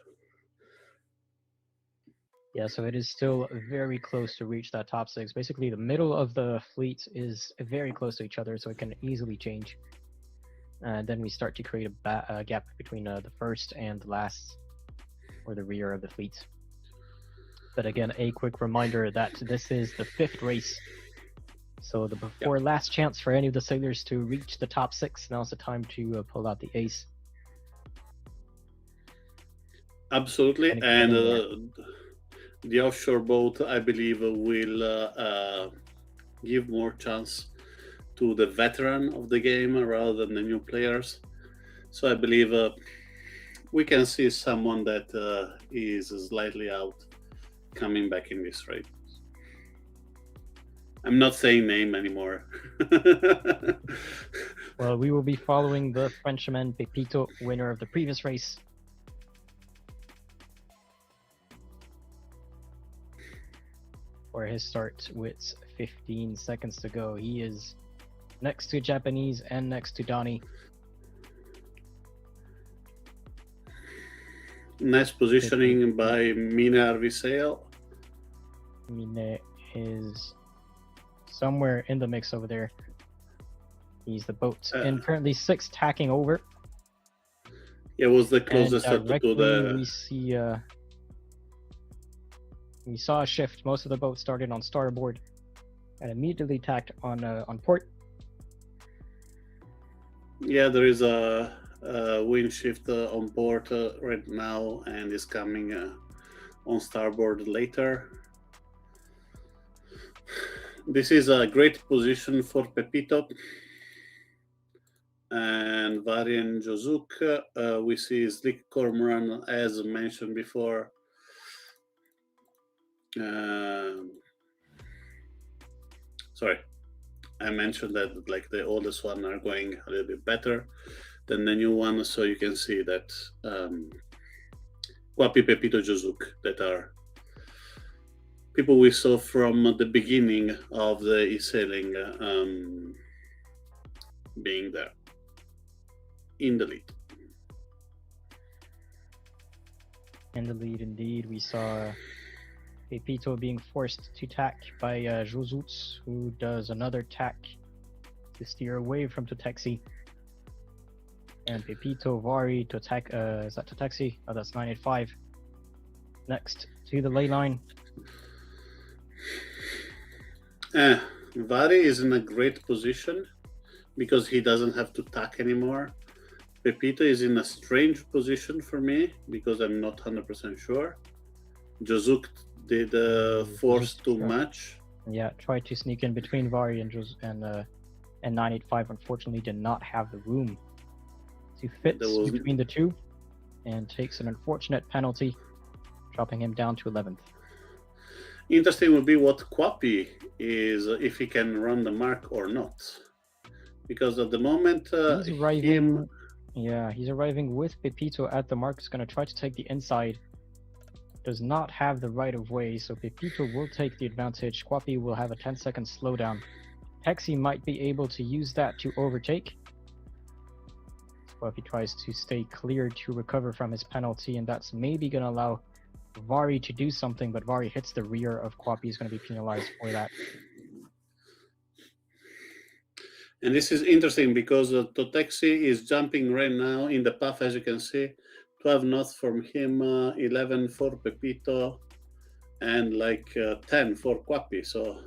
Yeah, so it is still very close to reach that top 6. Basically, the middle of the fleet is very close to each other, so it can easily change. And then we start to create a gap between the first and the last, or the rear of the fleet. But again, a quick reminder that this is the 5th race So the before last chance for any of the sailors to reach the top 6. Now's the time to pull out the ace. Absolutely, Get and in there. the offshore boat, I believe, will give more chance to the veteran of the game rather than the new players. So I believe we can see someone that is slightly out coming back in this race. I'm not saying name anymore. Well, we will be following the Frenchman Pepito, winner of the previous race. For his start with 15 seconds to go. He is next to Japanese and next to Donnie. Nice positioning by Mina Arviseo. Mine is somewhere in the mix over there. He's the boat and currently 6 tacking over. It was the closest and directly to the. We saw a shift. Most of the boats started on starboard and immediately tacked on port. Yeah, there is a wind shift on port right now, and is coming on starboard later. This is a great position for Pepito. And Varian Jozuk, we see Slick Cormoran, as mentioned before. Sorry, I mentioned that like the oldest one are going a little bit better than the new one, so you can see that Kwapi, Pepito, Jozuk, that are people we saw from the beginning of the eSailing being there in the lead. In the lead, indeed. We saw Pepito being forced to tack by Josuts, who does another tack to steer away from Totexi. And Pepito, Vari, is that Totexi? Oh, that's 985. Next to the ley line. Vari is in a great position because he doesn't have to tack anymore. Pepito is in a strange position for me because I'm not 100% sure. Jozuk did force too much. Yeah, tried to sneak in between Vari and 985. Unfortunately, did not have the room to fit between the two, and takes an unfortunate penalty, dropping him down to 11th. Interesting would be what Kwapi is, if he can run the mark or not, because at the moment he's arriving. He's arriving with Pepito at the mark. Is going to try to take the inside. Does not have the right of way, so Pepito will take the advantage. Kwapi will have a 10-second slowdown. Hexy might be able to use that to overtake. Kwapi tries to stay clear to recover from his penalty, and that's maybe going to allow Vari to do something, but Vari hits the rear of Kwapi, is going to be penalized for that. And this is interesting because Totexi is jumping right now in the path, as you can see. 12 knots from him, 11 for Pepito, and like 10 for Kwapi. So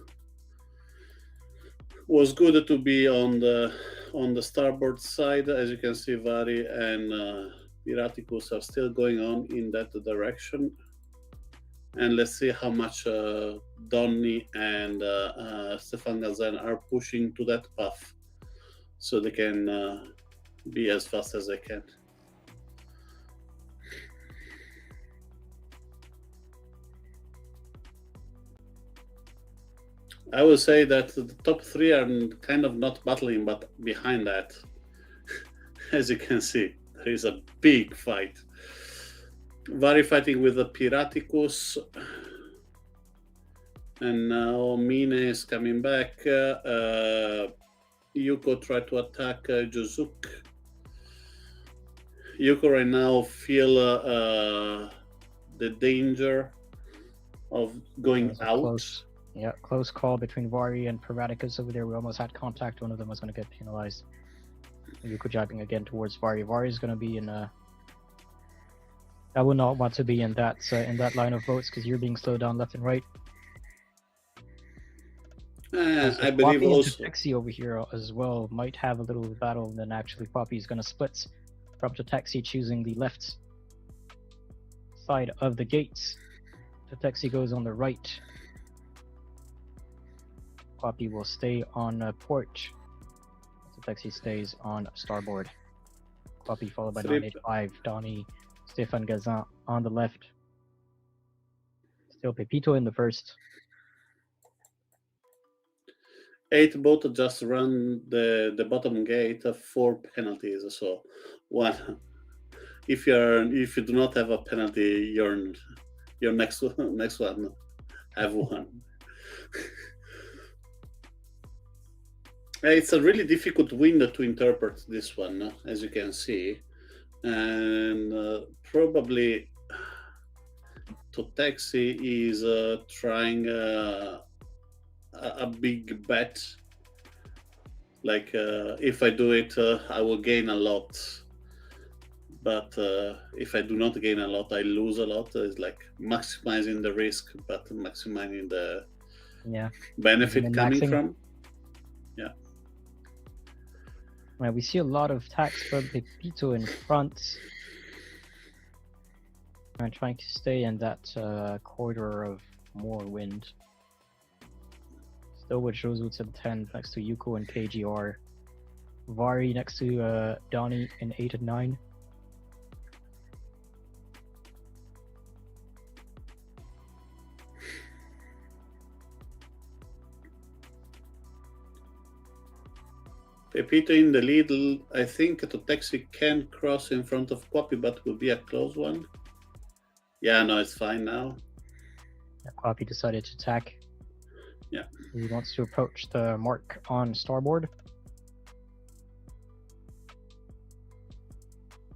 was good to be on the starboard side. As you can see, Vari and Piraticus are still going on in that direction. And let's see how much Donny and Stefan Gazan are pushing to that path, so they can be as fast as they can. I would say that the top 3 are kind of not battling, but behind that, as you can see, there is a big fight. Vari fighting with the Piraticus, and now Mine is coming back. Yuko tried to attack Jozuk. Yuko right now feel the danger of going out. Close call between Vari and Piraticus over there. We almost had contact. One of them was going to get penalized. Yuko driving again towards Vari. Vari is going to be in I would not want to be in that line of boats because you're being slowed down left and right. Yeah, So I believe Quappy and also. Tutexi over here as well might have a little battle, and then actually Quappy is going to split from Tutexi, choosing the left side of the gates. Tutexi goes on the right. Quappy will stay on port. Tutexi stays on starboard. Quappy followed by 985, Donnie, Stefan Gazan on the left. Still Pepito in the first. 8 boat just run the bottom gate, 4 penalties. So one, if you do not have a penalty, your next one have one. It's a really difficult window to interpret this one, as you can see, and probably Tutexi is trying a big bet. Like if I do it, I will gain a lot. But if I do not gain a lot, I lose a lot. It's like maximizing the risk, but maximizing the benefit coming from. Yeah. Right, we see a lot of attacks from Pepito in front. I'm trying to stay in that corridor of more wind. Still with Josuits at 10 next to Yuko and KGR. Vari next to Donnie in 8 and 9. Pepito in the lead. I think Tutexi can cross in front of Quappy, but will be a close one. Yeah, no, it's fine now. Yeah, Quappy decided to attack. Yeah. He wants to approach the mark on starboard.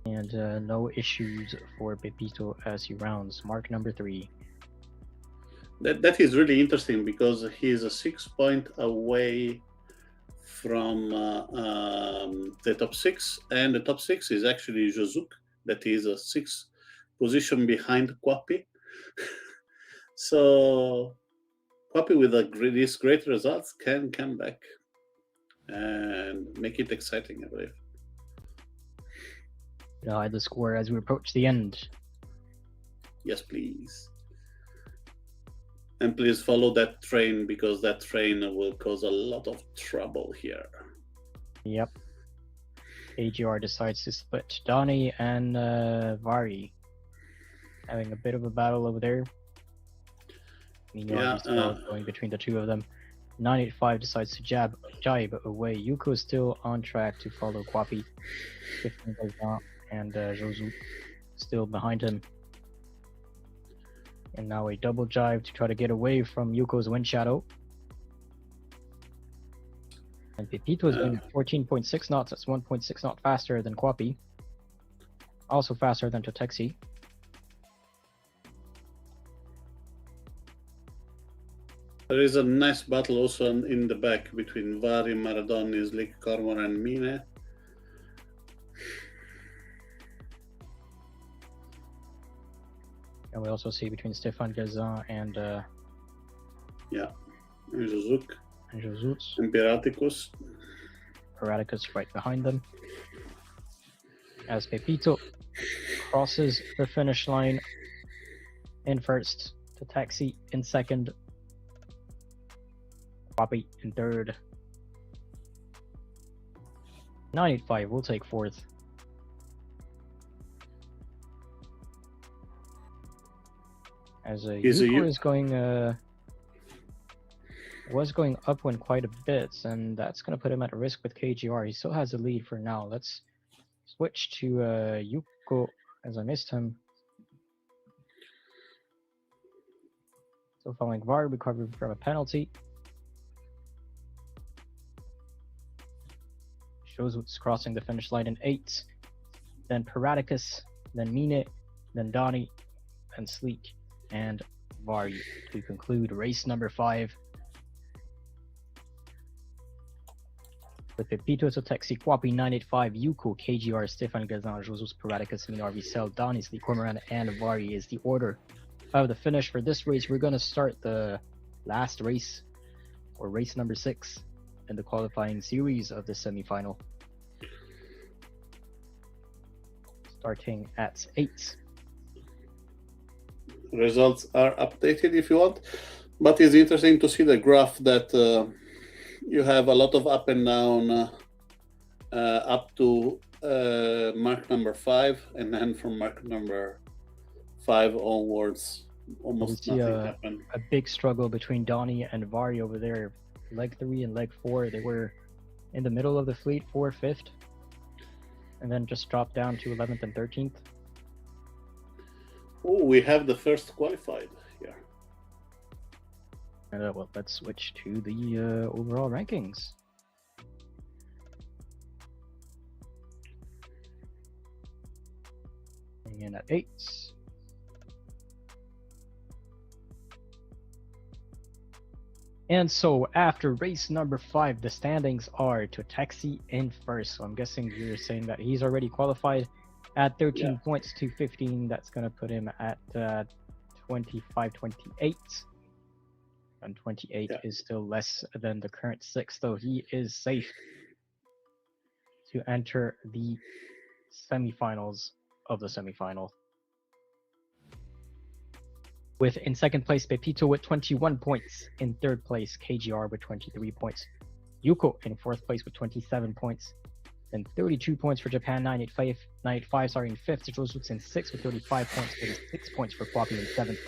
And no issues for Pepito as he rounds mark number 3. That is really interesting because he's a 6 point away from the top 6, and the top 6 is actually Josuk, that is a 6 position behind Quappy. So Quappy with these great results can come back and make it exciting, I believe. Hide the score as we approach the end. Yes, please. And please follow that train, because that train will cause a lot of trouble here. Yep. AGR decides to split Donnie and Vari. Having a bit of a battle over there. Meanwhile, going between the two of them. 985 decides to jibe away. Yuko is still on track to follow Quappy. And Josu still behind him. And now a double jibe to try to get away from Yuko's wind shadow. And Pepito is going at 14.6 knots. That's 1.6 knot faster than Quappy. Also faster than Tutexi. There is a nice battle also in the back between Vari, Maradonis, Lick, Cormor, and Mine. And we also see between Stefan Gazan and Josuk. And Josuits. And Piraticus. Piraticus right behind them. As Pepito crosses the finish line in first, Tutexi in second, Quappy in third. 985 will take fourth. As Yuko is going was going upwind quite a bit, and that's going to put him at risk with KGR. He still has the lead for now. Let's switch to Yuko, as I missed him. Still following Var, recovering from a penalty. Shows what's crossing the finish line in 8. Then Piraticus, then Mine, then Donnie, and Sleek, and Vari to conclude race number 5. With Pepito, Tutexi, Quappy, 985, Yuko, KGR, Stefan Gazan, Josus, Piraticus, Minar, Vicel, Donnie, Sleek, Cormoran, and Vari is the order of the finish for this race. We're going to start the last race or race number 6 in the qualifying series of the semifinal. Starting at 8. Results are updated if you want, but it's interesting to see the graph that you have a lot of up and down up to mark number 5, and then from mark number 5 onwards, almost nothing happened. A big struggle between Donnie and Vari over there. Leg 3 and leg 4, they were in the middle of the fleet, 4th, 5th, and then just dropped down to 11th and 13th. Oh, we have the first qualified here. And well, let's switch to the overall rankings. In at 8. And so after race number 5, the standings are to Taxi in first. So I'm guessing you're saying that he's already qualified at 13 points to 15. That's going to put him at 25, 28. And 28 is still less than the current 6th, so he is safe to enter the semifinals of the semifinal. With in second place Pepito with 21 points, in third place KGR with 23 points, Yuko in fourth place with 27 points, then 32 points for Japan 985 in fifth, Josuts in sixth with 35 points, 36 points for Kwapi in seventh,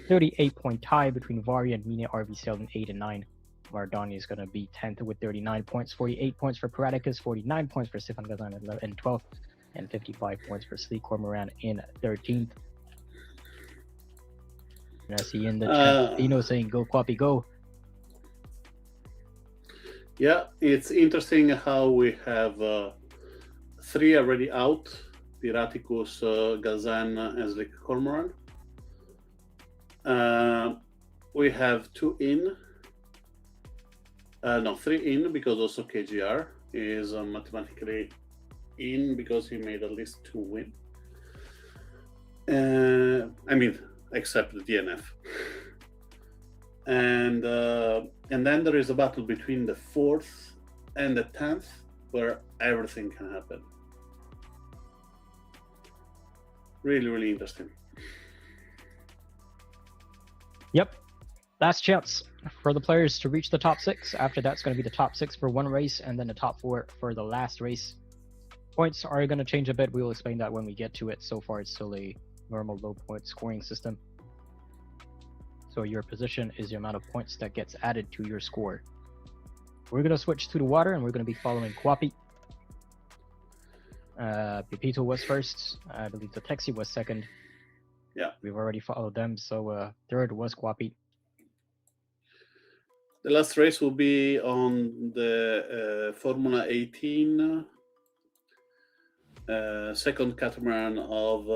38-point tie between Vari and Mine RVCL in 8 and 9. Mardani is going to be 10th with 39 points, 48 points for Paraticus, 49 points for Stefan Gazan in 12th, and 55 points for Sleek Cormoran in 13th. And I see in the chat, Dino saying, "Go Kwapi, go." Yeah, it's interesting how we have 3 already out: Piraticus, Gazan, and Sleek Cormoran. We have 2 in. No, 3 in, because also KGR is mathematically in because he made at least 2 win. I mean, except the DNF. And then there is a battle between the 4th and the 10th where everything can happen. Really, really interesting. Yep. Last chance for the players to reach the top 6. After that's going to be the top 6 for one race and then the top 4 for the last race. Points are going to change a bit. We will explain that when we get to it. So far, it's still a normal low point scoring system. So your position is the amount of points that gets added to your score. We're going to switch to the water and we're going to be following Kwapi. Pepito was first. I believe the Taxi was second. Yeah. We've already followed them. So third was Kwapi. The last race will be on the Formula 18 second catamaran of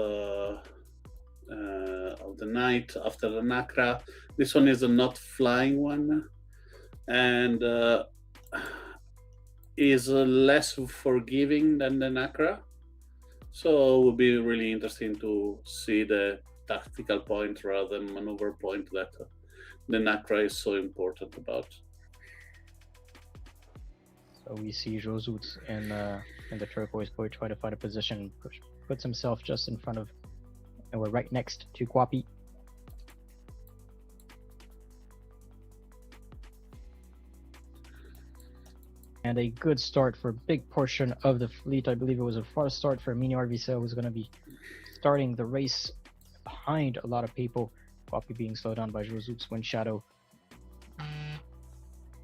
the night after the Nacra. This one is a not flying one and is less forgiving than the Nacra. So it will be really interesting to see the tactical point rather than maneuver point that the Nacra is so important about. So we see Josut in the turquoise boy try to find a position, puts himself just in front of, and we're right next to Kwapi. And a good start for a big portion of the fleet. I believe it was a fast start for Mini RVCL, who's going to be starting the race behind a lot of people. Kwapi being slowed down by Josut's wind shadow.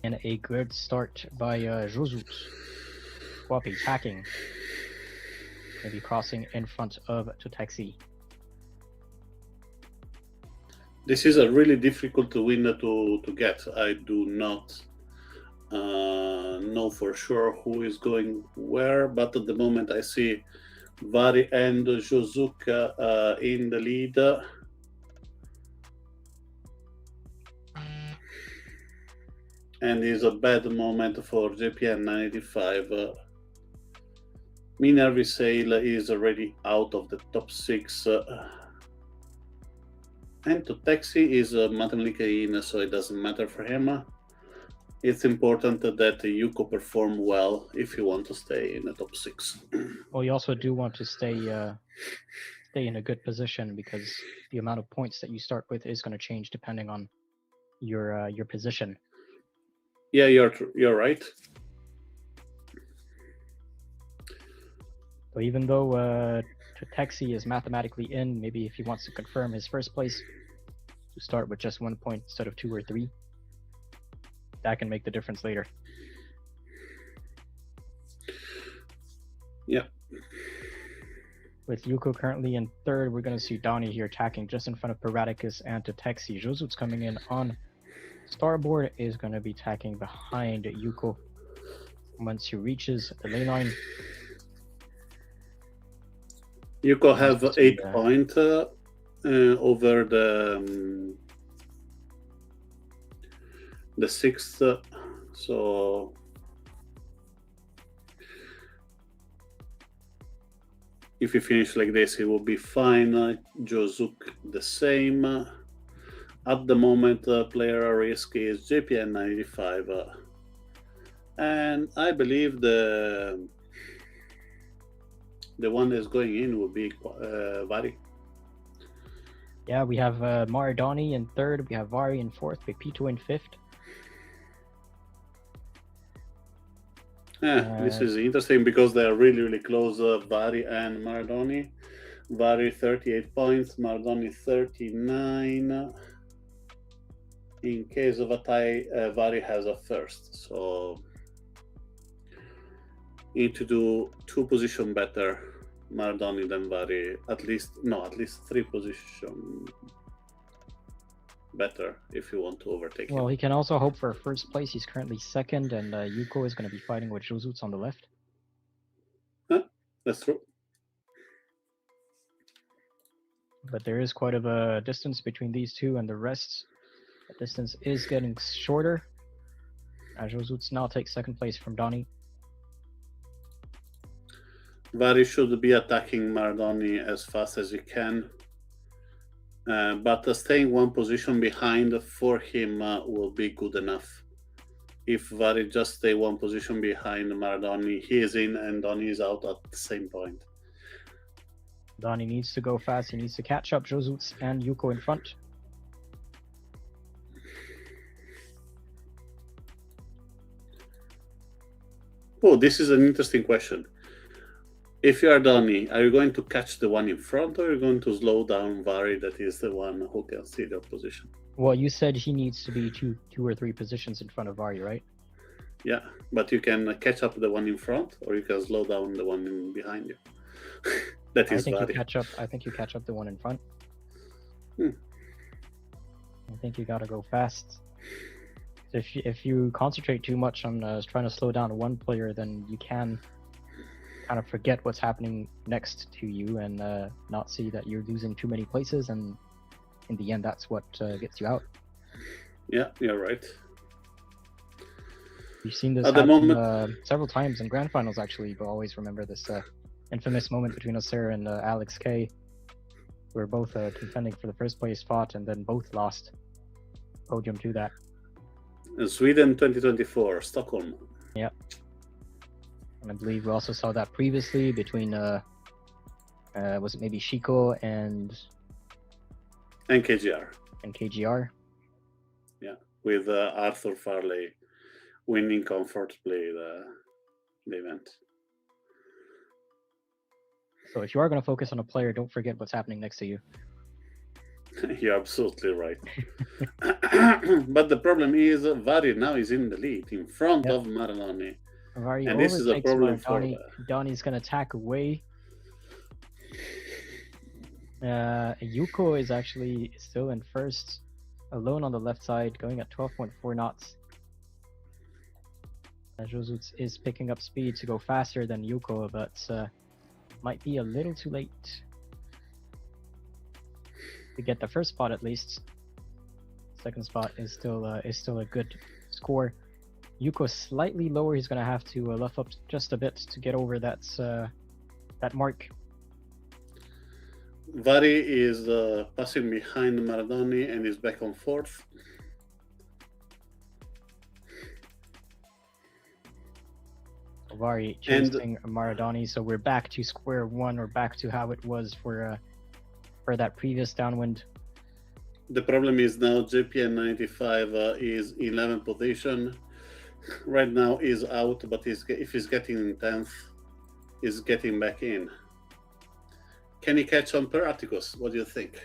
And a good start by Josut. Kwapi hacking. Maybe crossing in front of Taxi. This is a really difficult win to get. I do not know for sure who is going where, but at the moment I see Vari and Josuka in the lead. And it's a bad moment for JPN 985. Mini RVCL is already out of the top 6. And to Taxi is mathematically in, so it doesn't matter for him. it's important that Yuko perform well if you want to stay in the top 6. Well, you also do want to stay in a good position because the amount of points that you start with is going to change depending on your position. Yeah, you're right. So even though Taxi is mathematically in, maybe if he wants to confirm his first place, to start with just 1 point instead of 2 or 3, that can make the difference later. Yeah. With Yuko currently in third, we're going to see Donnie here attacking just in front of Paraticus and Taxi. Josu's coming in on starboard, is going to be attacking behind Yuko once he reaches the lane line. Yuko have 8 points over the 6th, so if you finish like this, it will be fine. Josuk the same. At the moment, player risk is JPN 95, and I believe the one that's going in will be Vari. Yeah, we have Maradoni in third, we have Vari in fourth, Pepito in fifth. This is interesting because they are really, really close, Vari and Maradoni. Vari 38 points, Maradoni 39. In case of a tie, Vari has a first, so need to do 2 positions better, Maradoni than Vari. At least 3 positions better if you want to overtake him. Well, he can also hope for first place. He's currently second, and Yuko is going to be fighting with Josuts on the left. That's true. But there is quite of a distance between these two and the rest. The distance is getting shorter. Josuts now takes second place from Donnie. Vari should be attacking Maradoni as fast as he can. But staying 1 position behind for him will be good enough. If Vari just stay 1 position behind Maradoni, he is in and Donnie is out at the same point. Donnie needs to go fast. He needs to catch up Josuts and Yuko in front. Oh, this is an interesting question. If you are Donnie, are you going to catch the one in front, or are you going to slow down Vari, that is the one who can see your position? Well, you said he needs to be two or 3 positions in front of Vari, right? Yeah, but you can catch up the one in front, or you can slow down the one behind you. That is Vari. I think you catch up the one in front. I think you gotta go fast. If you concentrate too much on trying to slow down one player, then you can kind of forget what's happening next to you and not see that you're losing too many places, and in the end that's what gets you out. Yeah, you're right. You've seen this happen several times in grand finals, actually, but always remember this infamous moment between Osir and Alex K, where both contending for the first place spot and then both lost podium to that. Sweden 2024, Stockholm. Yeah. And I believe we also saw that previously between was it maybe Shiko and KGR. And KGR. Yeah, with Arthur Farley winning comfortably the event. So if you are going to focus on a player, don't forget what's happening next to you. You're absolutely right. But the problem is Vari now is in the lead, in front of Maradoni. Vari and this is a problem for Donnie's going to attack away. Yuko is actually still in first, alone on the left side, going at 12.4 knots. Josuts is picking up speed to go faster than Yuko, but might be a little too late to get the first spot at least. Second spot is still a good score. Yuko slightly lower. He's gonna have to luff up just a bit to get over that mark. Vari is passing behind Maradoni and is back on fourth. Vari And chasing Maradoni, so we're back to square one, or back to how it was for that previous downwind. the problem is now JPN 95 is 11th position. Right now is out, but if he's getting in 10th, he's getting back in. Can he catch on per Atticus? What do you think?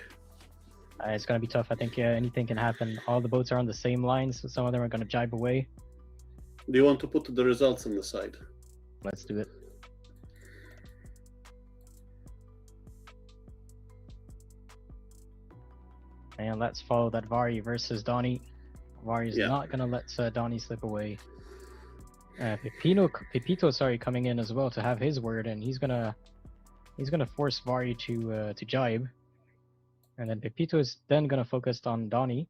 It's gonna be tough. I think anything can happen. All the boats are on the same line, so some of them are gonna jibe away. Do you want to put the results on the side? Let's do it. And let's follow that Vari versus Donnie. Vari's not gonna let Donnie slip away. Pepito, sorry, coming in as well to have his word, and he's gonna force Vari to jibe, and then Pepito is then gonna focus on Donnie.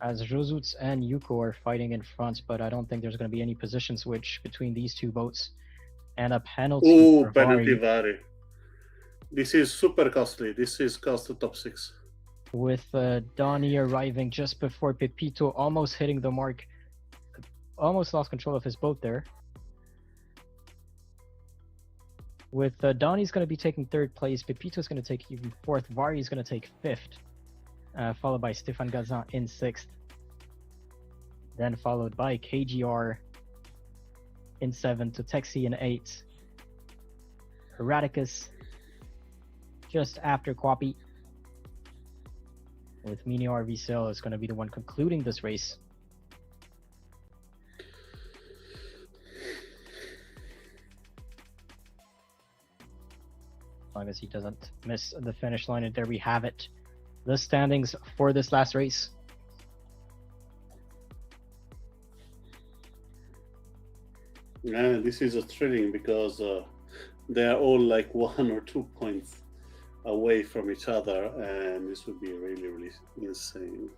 As Josuts and Yuko are fighting in front, but I don't think there's going to be any position switch between these two boats. And a penalty for penalty Vari. Vari. This is super costly. This is cost the top 6. With Donnie arriving just before Pepito, almost hitting the mark. Almost lost control of his boat there. With Donnie's going to be taking 3rd place, Pepito's going to take even 4th, Vari's going to take 5th, followed by Stéphane Gazan in 6th. Then followed by KGR in 7th, Totexi in 8th. Heradicus just after Kwapi. With Mini RV Sail is going to be the one concluding this race. As long as he doesn't miss the finish line, and there we have it. The standings for this last race. Yeah, this is a thrilling because they are all like 1 or 2 points away from each other, and this would be really, really insane.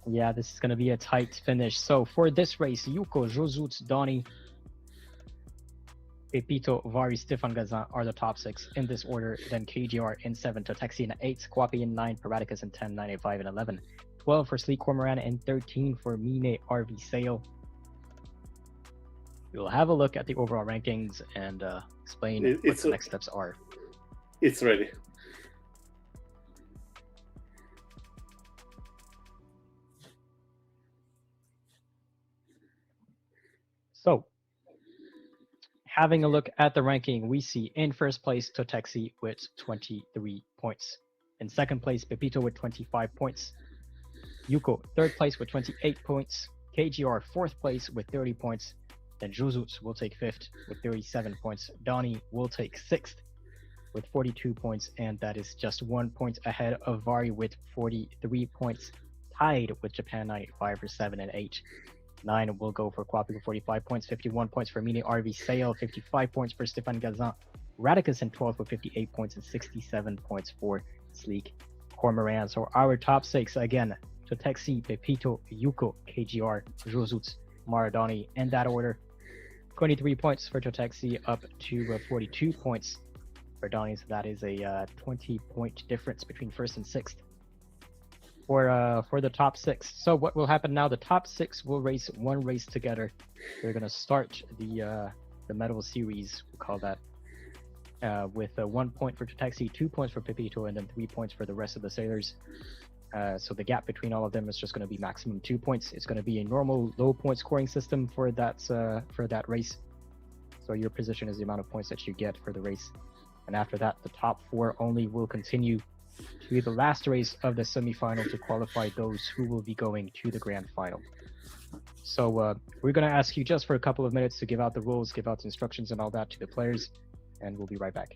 Yeah, this is going to be a tight finish. So for this race, Yuko, Josuts, Donnie, Pepito, Vari, Stéphane Gazan are the top 6 in this order. Then KGR in 7, Totexi in 8, Kwapi in 9, Paradicus in 10, 985 in 11, 12 for Sleek Cormoran, and 13 for Mine RV Sail. We'll have a look at the overall rankings and explain what the next steps are. It's ready. So, having a look at the ranking, we see in first place Totexi with 23 points. In second place, Pepito with 25 points. Yuko, third place with 28 points. KGR, fourth place with 30 points. Then Josuts will take fifth with 37 points. Donnie will take sixth with 42 points, and that is just 1 point ahead of Vari with 43 points, tied with Japan 95 for 7 and 8. 9 will go for Kwapi with 45 points, 51 points for Mini RV Sail, 55 points for Stéphane Gazan. Radicus in 12th with 58 points and 67 points for Sleek Cormoran. So our top 6, again, Totexi, Pepito, Yuko, KGR, Josuts, Maradoni, in that order. 23 points for Totexi, up to 42 points for Donnie. So that is a 20-point difference between first and sixth for the top 6. So what will happen now? The top 6 will race one race together. They're going to start the medal series, we'll call that, with 1 point for Totexi, 2 points for Pepito, and then 3 points for the rest of the sailors. So the gap between all of them is just going to be maximum 2 points. It's going to be a normal low point scoring system for that race. So your position is the amount of points that you get for the race. And after that, the top 4 only will continue to the last race of the semifinal to qualify those who will be going to the grand final. So we're going to ask you just for a couple of minutes to give out the rules, give out the instructions and all that to the players, and we'll be right back.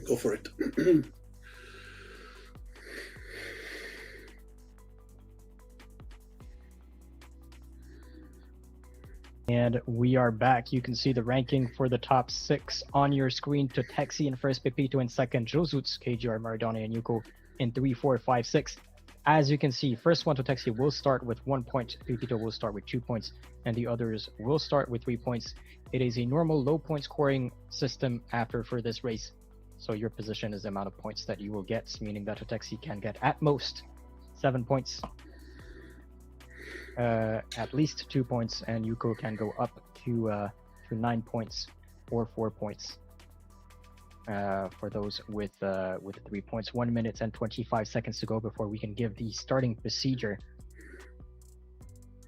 Go for it. And we are back. You can see the ranking for the top 6 on your screen. To Taxi in first, Pepito in second, Josuts, KGR, Maradona, and Yuko in 3, 4, 5, 6. As you can see, first one to Taxi will start with 1 point, Pepito will start with 2 points, and the others will start with 3 points. It is a normal low point scoring system after for this race. So your position is the amount of points that you will get, meaning that a Taxi can get at most 7 points. At least 2 points, and Yuko can go up to 9 points or 4 points for those with 3 points. 1 minute and 25 seconds to go before we can give the starting procedure.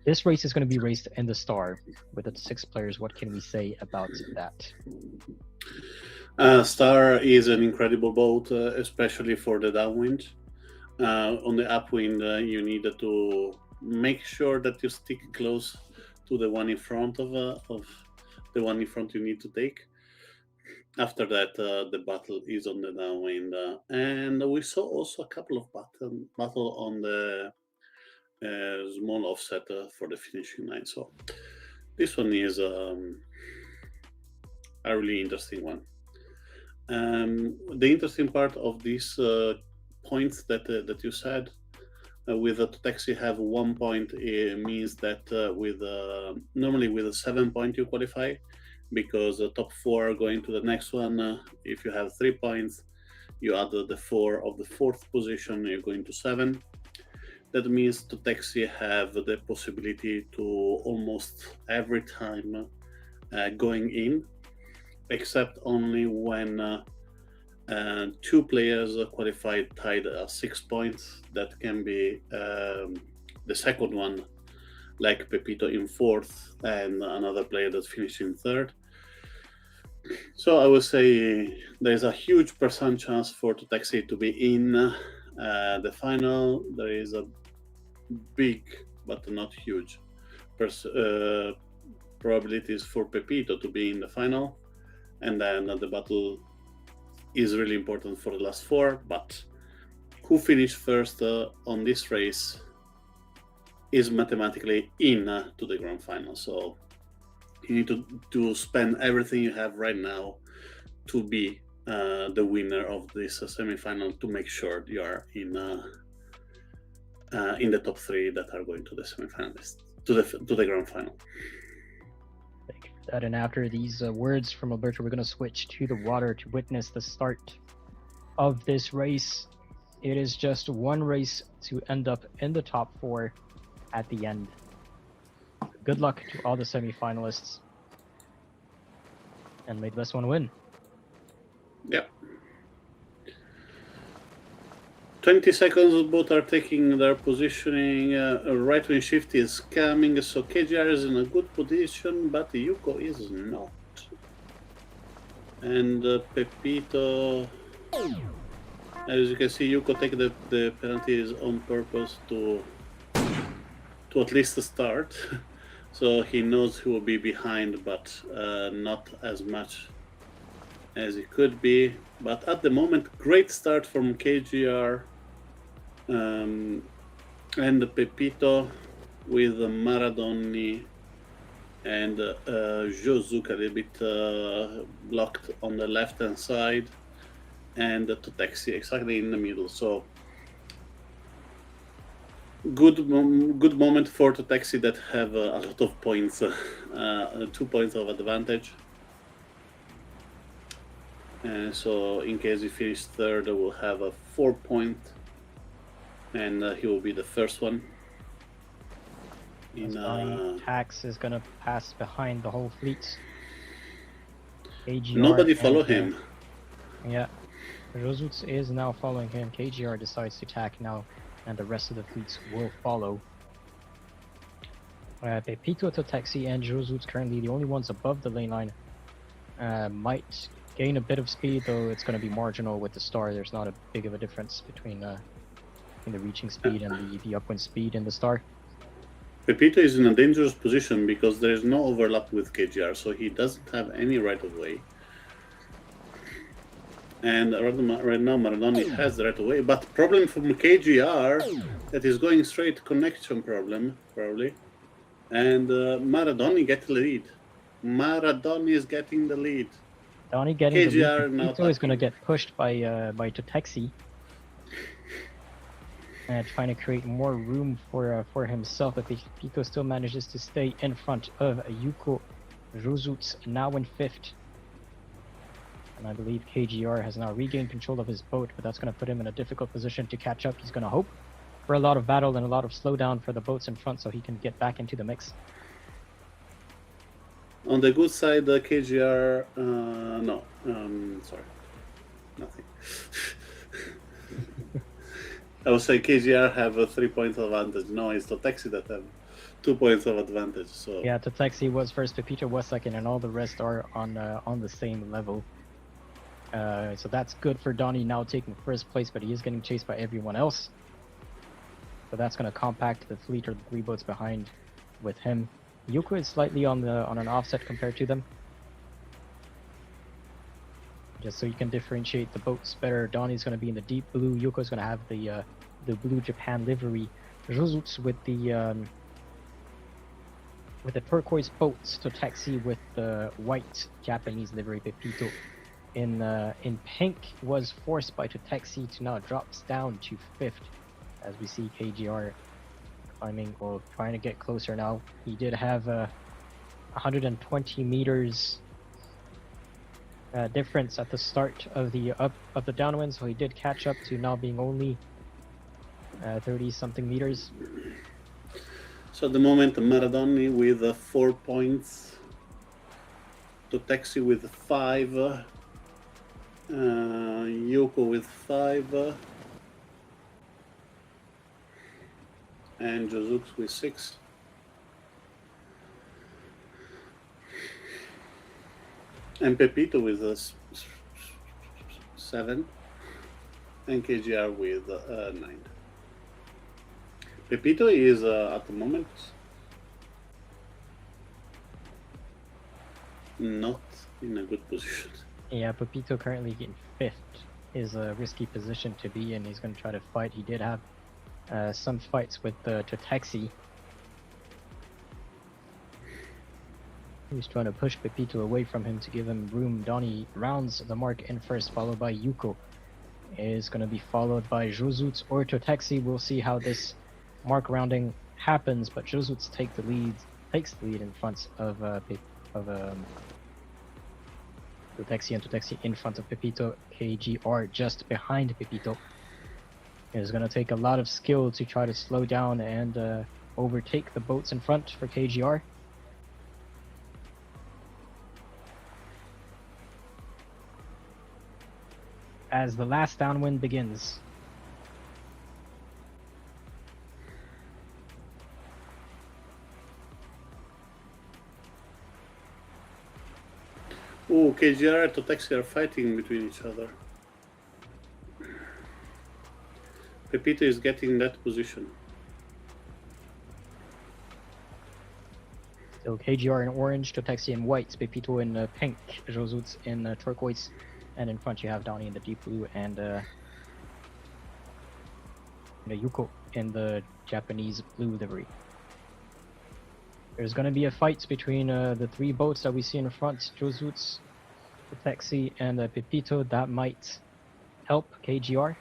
This race is going to be raced in the Star with the 6 players. What can we say about that? Star is an incredible boat, especially for the downwind. On the upwind, you need to make sure that you stick close to the one in front of the one in front you need to take. After that, the battle is on the downwind, and we saw also a couple of battle on the small offset for the finishing line. So this one is a really interesting one. The interesting part of these points that you said, with a taxi have 1 point, it means that with normally with a 7 point you qualify, because the top 4 are going to the next one. If you have 3 points, you add the 4 of the 4th position, you're going to 7. That means to taxi have the possibility to almost every time going in, except only when 2 players qualified tied at 6 points. That can be the second one, like Pepito in 4th and another player that finished in 3rd. So I would say there's a huge percent chance for Taxi to be in the final. There is a big but not huge probabilities for Pepito to be in the final, and then the battle is really important for the last 4. But who finished first on this race is mathematically in to the grand final. So you need to spend everything you have right now to be the winner of this semi-final, to make sure you are in the top 3 that are going to the semi-finalists, to the grand final. Thank you for that. And after these words from Alberto, we're going to switch to the water to witness the start of this race. It is just one race to end up in the top 4 at the end. Good luck to all the semi-finalists, and may the best one win. Yep. 20 seconds, both are taking their positioning. Right wing shift is coming, so KGR is in a good position, but Yuko is not. And Pepito, as you can see, Yuko take the penalties on purpose to at least start. So he knows he will be behind, but not as much as he could be. But at the moment, great start from KGR and Pepito, with Maradoni and Josuk a little bit blocked on the left hand side, and Taxi exactly in the middle. So good moment for Taxi that have a lot of points, 2 points of advantage. So in case he finishes 3rd, we'll have a 4 point, and he will be the first one. Tax is gonna pass behind the whole fleet. KGR Nobody follow him. Yeah, Josuts is now following him. KGR decides to attack now, and the rest of the fleets will follow. Pepito, Taxi, and Josuts currently the only ones above the lane line. Might gain a bit of speed, though it's going to be marginal with the Star. There's not a big of a difference between the reaching speed and the upwind speed in the Star. Pepito is in a dangerous position because there is no overlap with KGR, so he doesn't have any right of way. And right now Maradoni has the right away, but problem from KGR that is going straight connection problem probably, and Maradoni get the lead. Maradoni is getting the lead. Donnie getting the lead. KGR now Pepito is going to attacking. get pushed by Totexi, trying to create more room for himself, but Pepito still manages to stay in front of Yuko Josuts, now in 5th. And I believe KGR has now regained control of his boat, but that's going to put him in a difficult position to catch up. He's going to hope for a lot of battle and a lot of slowdown for the boats in front so he can get back into the mix. On the good side, KGR, no, sorry, nothing. I would say KGR have a 3 point advantage. No, it's the taxi that have 2 points of advantage. So yeah, Totexi was first, Pepito was second, and all the rest are on the same level. So that's good for Donnie now taking first place, but he is getting chased by everyone else. So that's going to compact the fleet or the 3 boats behind with him. Yuko is slightly on an offset compared to them. Just so you can differentiate the boats better. Donnie's going to be in the deep blue. Yuko's going to have the blue Japan livery. Josuts with the turquoise boats. Totexi with the white Japanese livery. Pepito in pink was forced by Totexi to now drops down to 5th, as we see KGR climbing or trying to get closer now. He did have 120 meters difference at the start of the downwind, so he did catch up to now being only 30 something meters. So at the moment, Maradoni with 4 points, Totexi with 5, Yoko with 5, and Josuts with 6. And Pepito with 7, and KGR with 9. Pepito is at the moment not in a good position. Yeah, Pepito currently in 5th is a risky position to be in. He's going to try to fight. He did have some fights with Totexi. He's trying to push Pepito away from him to give him room. Donnie rounds the mark in first, followed by Yuko. Is going to be followed by Josuts or Totexi. We'll see how this mark rounding happens, but Josuts takes the lead in front of Totexi, and Totexi in front of Pepito. KGR just behind Pepito. It's going to take a lot of skill to try to slow down and overtake the boats in front for KGR. As the last downwind begins. Oh, KGR and Totexi are fighting between each other. Pepito is getting that position. So KGR in orange, Totexi in white, Pepito in pink, Josuts in turquoise, and in front you have Donnie in the deep blue and Yuko in the Japanese blue livery. There's going to be a fight between the 3 boats that we see in front, Josuts, Totexi, and Pepito. That might help KGR.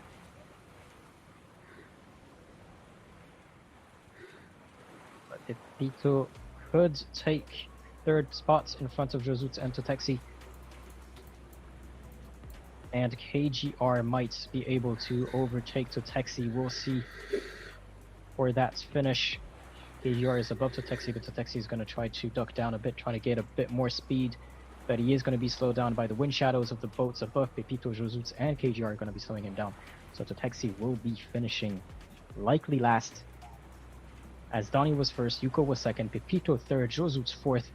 But Pepito could take 3rd spots in front of Josuts and Totexi. And KGR might be able to overtake Totexi. We'll see for that finish. KGR is above Totexi, but Totexi is going to try to duck down a bit, trying to get a bit more speed. But he is going to be slowed down by the wind shadows of the boats above. Pepito, Josuts, and KGR are going to be slowing him down. So Totexi will be finishing likely last. As Donnie was first, Yuko was second, Pepito third, Josuts fourth,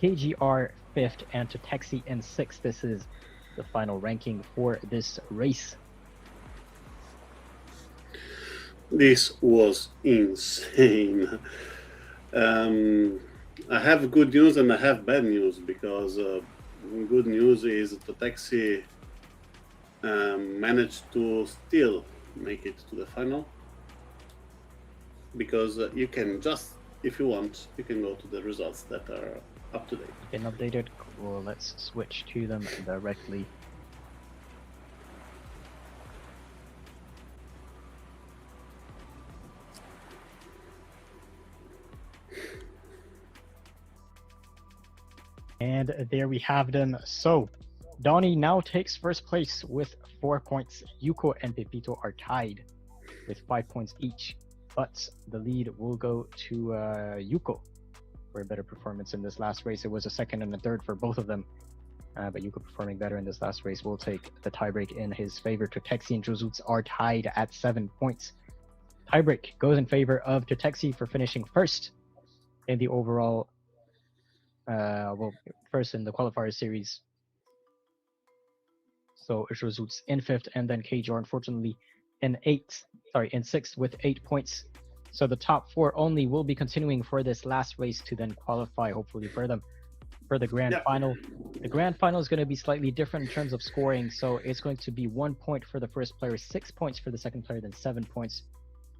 KGR fifth, and Totexi in sixth. This is the final ranking for this race. This was insane. I have good news and I have bad news, because good news is Totexi managed to still make it to the final, because you can just, if you want, you can go to the results that are up to date. Been updated. Cool. Let's switch to them directly. And there we have them. So Donnie now takes first place with 4 points. Yuko and Pepito are tied with 5 points each, but the lead will go to Yuko for a better performance in this last race. It was a second and a third for both of them, but Yuko performing better in this last race will take the tiebreak in his favor. Totexi and Josuts are tied at 7 points. Tiebreak goes in favor of Totexi for finishing first in the overall, first in the qualifier series. So Josuts in 5th, and then Kjor unfortunately in 6th with 8 points. So the top 4 only will be continuing for this last race to then qualify, hopefully, for them for the grand final. The grand final is going to be slightly different in terms of scoring. So it's going to be 1 point for the first player, 6 points for the second player, then 7 points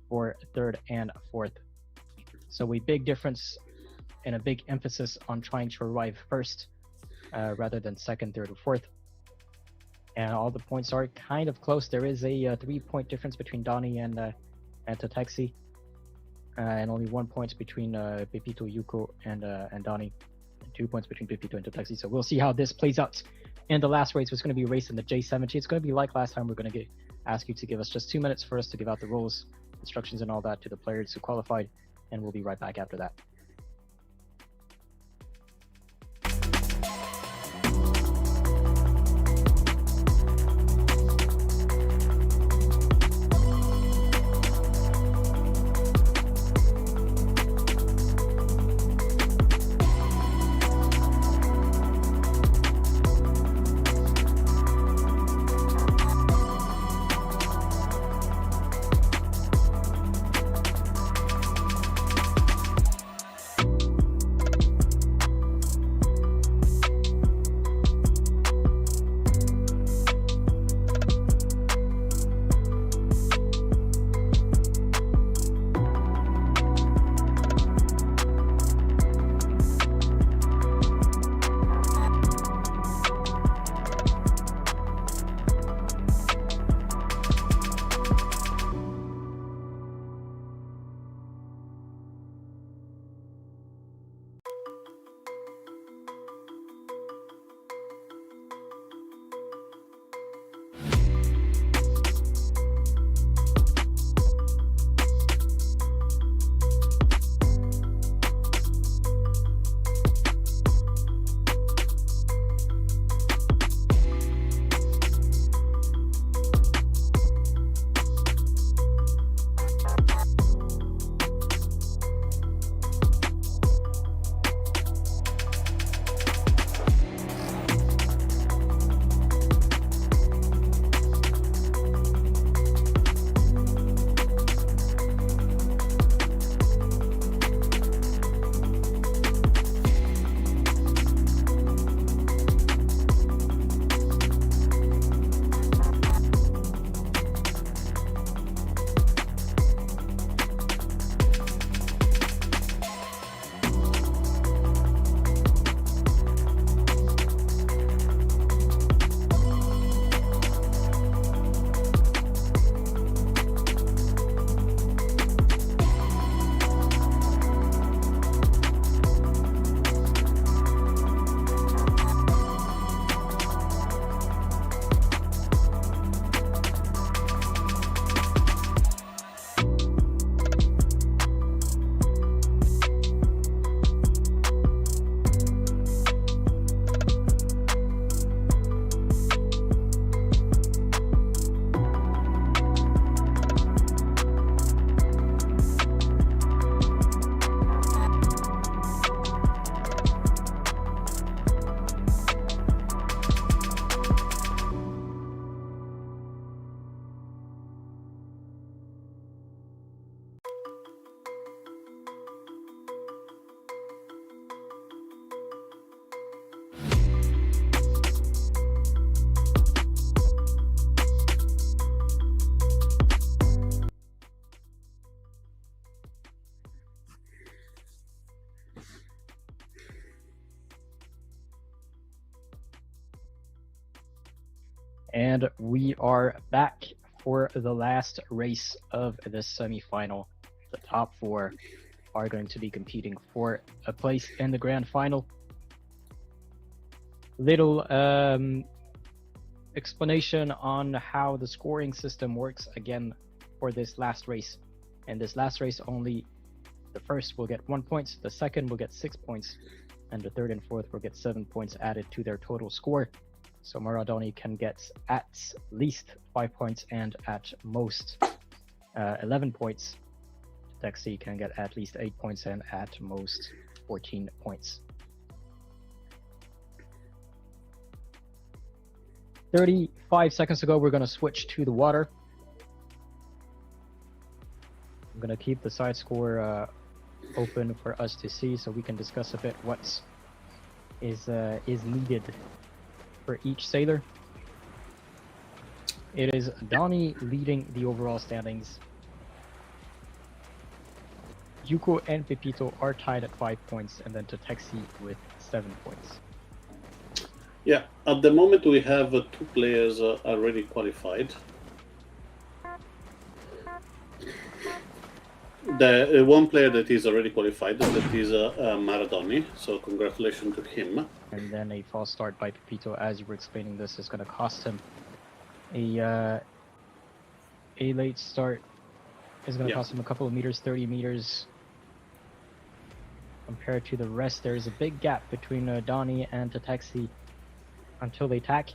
for third and fourth. So a big difference and a big emphasis on trying to arrive first rather than second, third, or fourth. And all the points are kind of close. There is a 3-point difference between Donnie and Totexi, and only 1 point between Pepito, Yuko, and Donnie. 2 points between Pepito and Totexi. So we'll see how this plays out in the last race. It's going to be a race in the J70. It's going to be like last time. We're going to ask you to give us just 2 minutes for us to give out the rules, instructions, and all that to the players who qualified, and we'll be right back after that. And we are back for the last race of the semi-final. The top four are going to be competing for a place in the grand final. Little explanation on how the scoring system works again for this last race. In this last race, only the first will get 1 point, the second will get 6 points, and the third and fourth will get 7 points added to their total score. So Maradoni can get at least 5 points and at most 11 points. Taxi can get at least 8 points and at most 14 points. 35 seconds ago, we're going to switch to the water. I'm going to keep the side score open for us to see so we can discuss a bit what is needed for each sailor. It is Donnie leading the overall standings. Yuko and Pepito are tied at 5 points, and then Tatexi with 7 points. Yeah, at the moment we have 2 players already qualified. The one player that is already qualified, that is Maradoni, so congratulations to him. And then a false start by Pepito, as you were explaining this, is going to cost him a late start. Is going to cost him a couple of meters, 30 meters. Compared to the rest, there is a big gap between Donnie and Tatexi until they tack.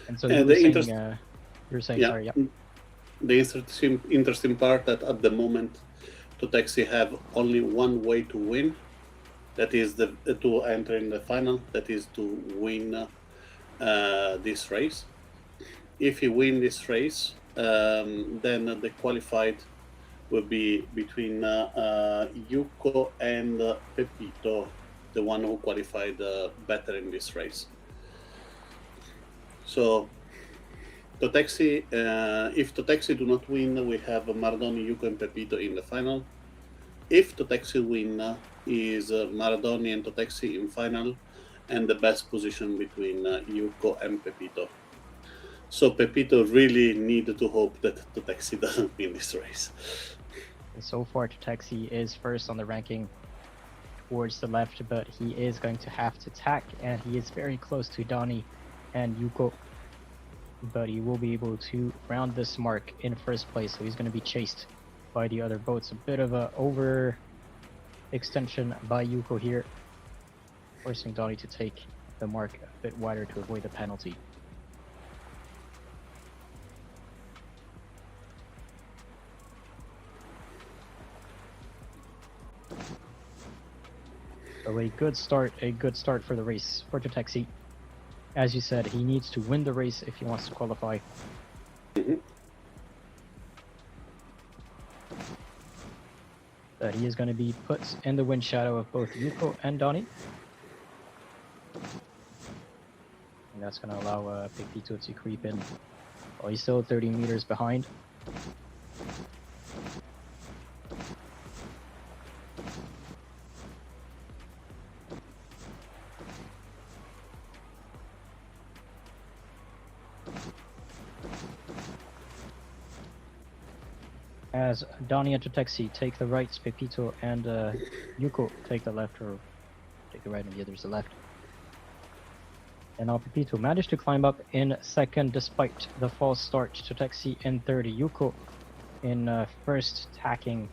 And so you were saying, yeah, sorry, yeah. The interesting part that at the moment, Tatexi have only one way to win. That is to enter in the final. That is to win this race. If he win this race, then the qualified will be between Yuko and Pepito, the one who qualified better in this race. So, Tatexi, if Tatexi do not win, we have Maradoni, Yuko, and Pepito in the final. If Tatexi win, is Maradoni and Tatexi in final, and the best position between Yuko and Pepito. So Pepito really needed to hope that Tatexi doesn't win this race. And so far, Tatexi is first on the ranking towards the left, but he is going to have to tack, and he is very close to Donnie and Yuko. But he will be able to round this mark in first place, so he's going to be chased by the other boats. A bit of a over extension by Yuko here, forcing Donnie to take the mark a bit wider to avoid the penalty. So a good start for the race for Tatexi. As you said, he needs to win the race if he wants to qualify. But he is going to be put in the wind shadow of both Yuko and Donnie. And that's going to allow Pepito to creep in. Well, he's still 30 meters behind. As Donnie and Tatexi take the right, Pepito and Yuko take the left, or take the right and the other's the left. And now Pepito managed to climb up in second despite the false start. Tatexi in third, Yuko in first, tacking.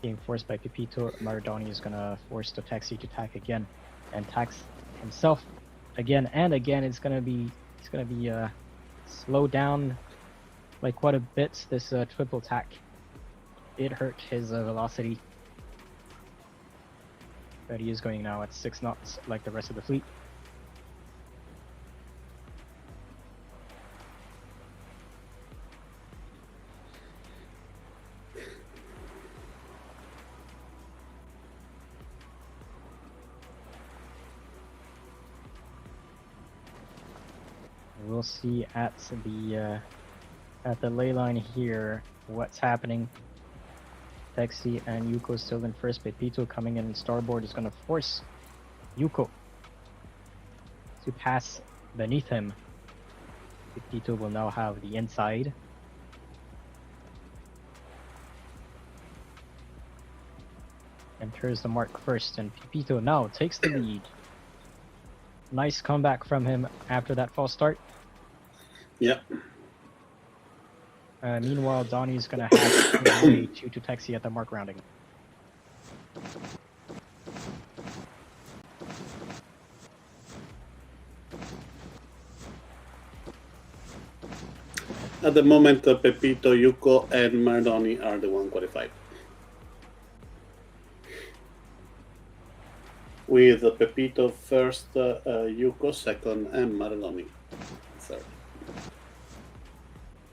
Being forced by Pepito, Maradoni is going to force Tatexi to tack again, and tacks himself again and again. It's going to be slowed down by quite a bit. This triple tack, it hurt his velocity, but he is going now at 6 knots like the rest of the fleet. We'll see at the ley line here what's happening. Taxi and Yuko still in first. Pepito coming in starboard is going to force Yuko to pass beneath him. Pepito will now have the inside. Enters the mark first, and Pepito now takes the lead. Nice comeback from him after that false start. Yeah. Meanwhile, Donnie's gonna have his way to taxi at the mark rounding. At the moment, Pepito, Yuko, and Maradoni are the one qualified. With Pepito first, Yuko second, and Maradoni third.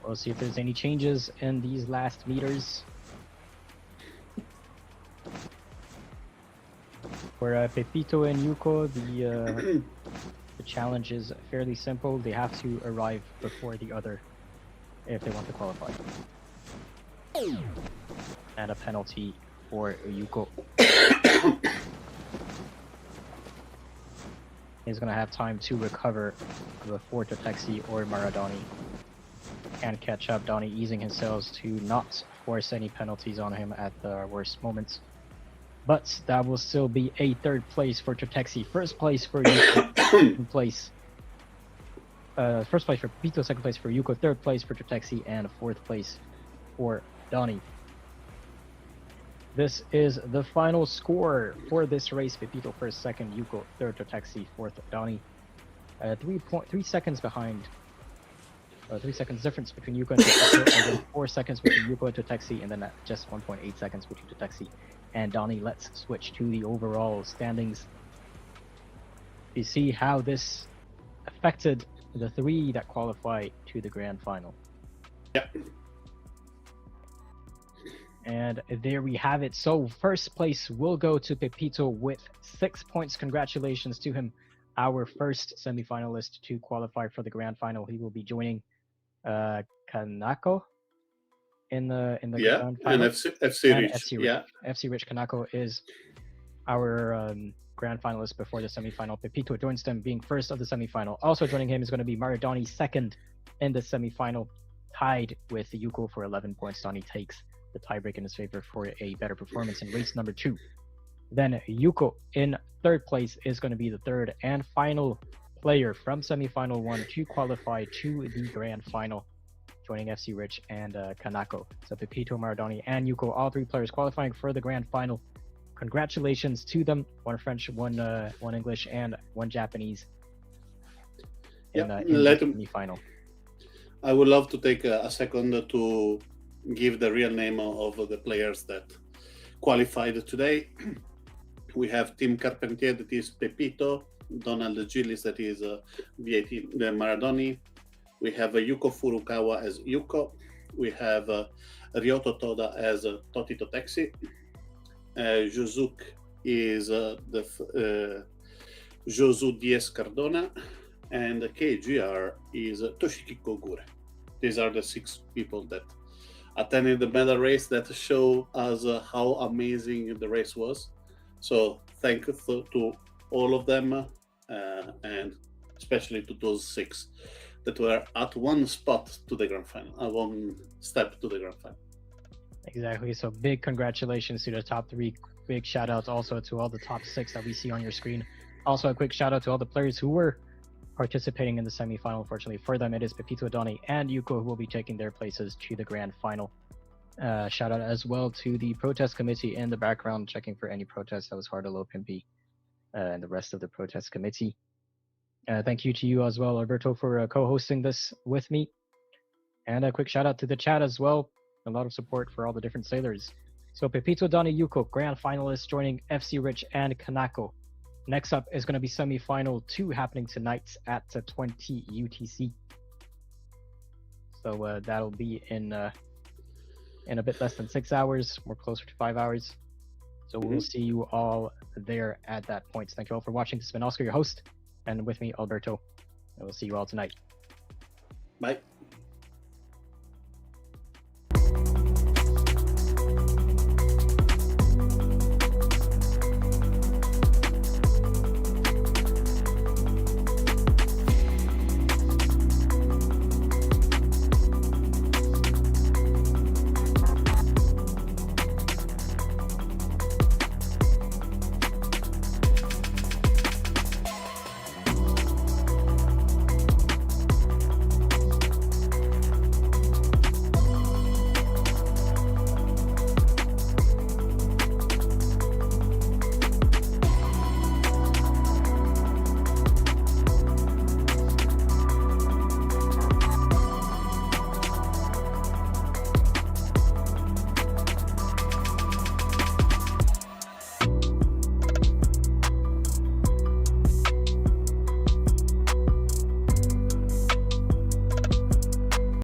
We'll see if there's any changes in these last meters. For Pepito and Yuko, the challenge is fairly simple. They have to arrive before the other if they want to qualify. And a penalty for Yuko. He's going to have time to recover before Taxi or Maradoni can catch up. Donnie easing his sails to not force any penalties on him at the worst moments. But that will still be a third place for Taxi. First place for Yuko. Second place. First place for Pepito, second place for Yuko, third place for Taxi, and fourth place for Donnie. This is the final score for this race. Pepito first, second, Yuko third, Taxi fourth, Donnie. 3 seconds behind. 3 seconds difference between Yuko and Pepito, and then 4 seconds between Yuko and Taxi, and then just 1.8 seconds between Taxi and Donnie. Let's switch to the overall standings. You see how this affected the 3 that qualify to the grand final. Yep. And there we have it. So first place will go to Pepito with 6 points. Congratulations to him, our first semifinalist to qualify for the grand final. He will be joining Kanako in the grand final. And FC Rich. FC Rich. Yeah. FC Rich Kanako is our grand finalist before the semifinal. Pepito joins them, being first of the semifinal. Also joining him is going to be Maradoni, second in the semifinal, tied with Yuko for 11 points. Donnie takes the tiebreak in his favor for a better performance in race number 2. Then Yuko in third place is going to be the third and final player from semifinal 1 to qualify to the grand final, joining FC Rich and Kanako. So Pepito, Maradoni, and Yuko, all 3 players qualifying for the grand final. Congratulations to them. 1 French, 1 English, and 1 Japanese in the semifinal. I would love to take a second to give the real name of the players that qualified today. We have Tim Carpentier, that is Pepito, Donald Gillis, that is VAT the Maradoni. We have Yuko Furukawa as Yuko. We have Ryoto Toda as Totito Taxi. Juzuk is Josu Diaz Cardona, and KGR is Toshiki Kogure. These are the 6 people that attended the medal race that show us how amazing the race was. So thank you to all of them, and especially to those 6 that were at one spot to the grand final, one step to the grand final. Exactly. So big congratulations to the top 3. Big shout outs also to all the top 6 that we see on your screen. Also a quick shout out to all the players who were participating in the semifinal. Unfortunately for them, it is Pepito, Donnie, and Yuko who will be taking their places to the grand final. Shout out as well to the protest committee in the background, checking for any protests. That was Hardalo, Pimpy, and the rest of the protest committee. Thank you to you as well, Alberto, for co-hosting this with me. And a quick shout out to the chat as well. A lot of support for all the different sailors. So Pepito, Donnie, Yuko, grand finalists joining FC Rich and Kanako. Next up is going to be semi-final 2 happening tonight at 20 UTC. So that'll be in a bit less than 6 hours. We're closer to 5 hours. So we'll see you all there at that point. Thank you all for watching. This has been Oscar, your host, and with me, Alberto. And we'll see you all tonight. Bye.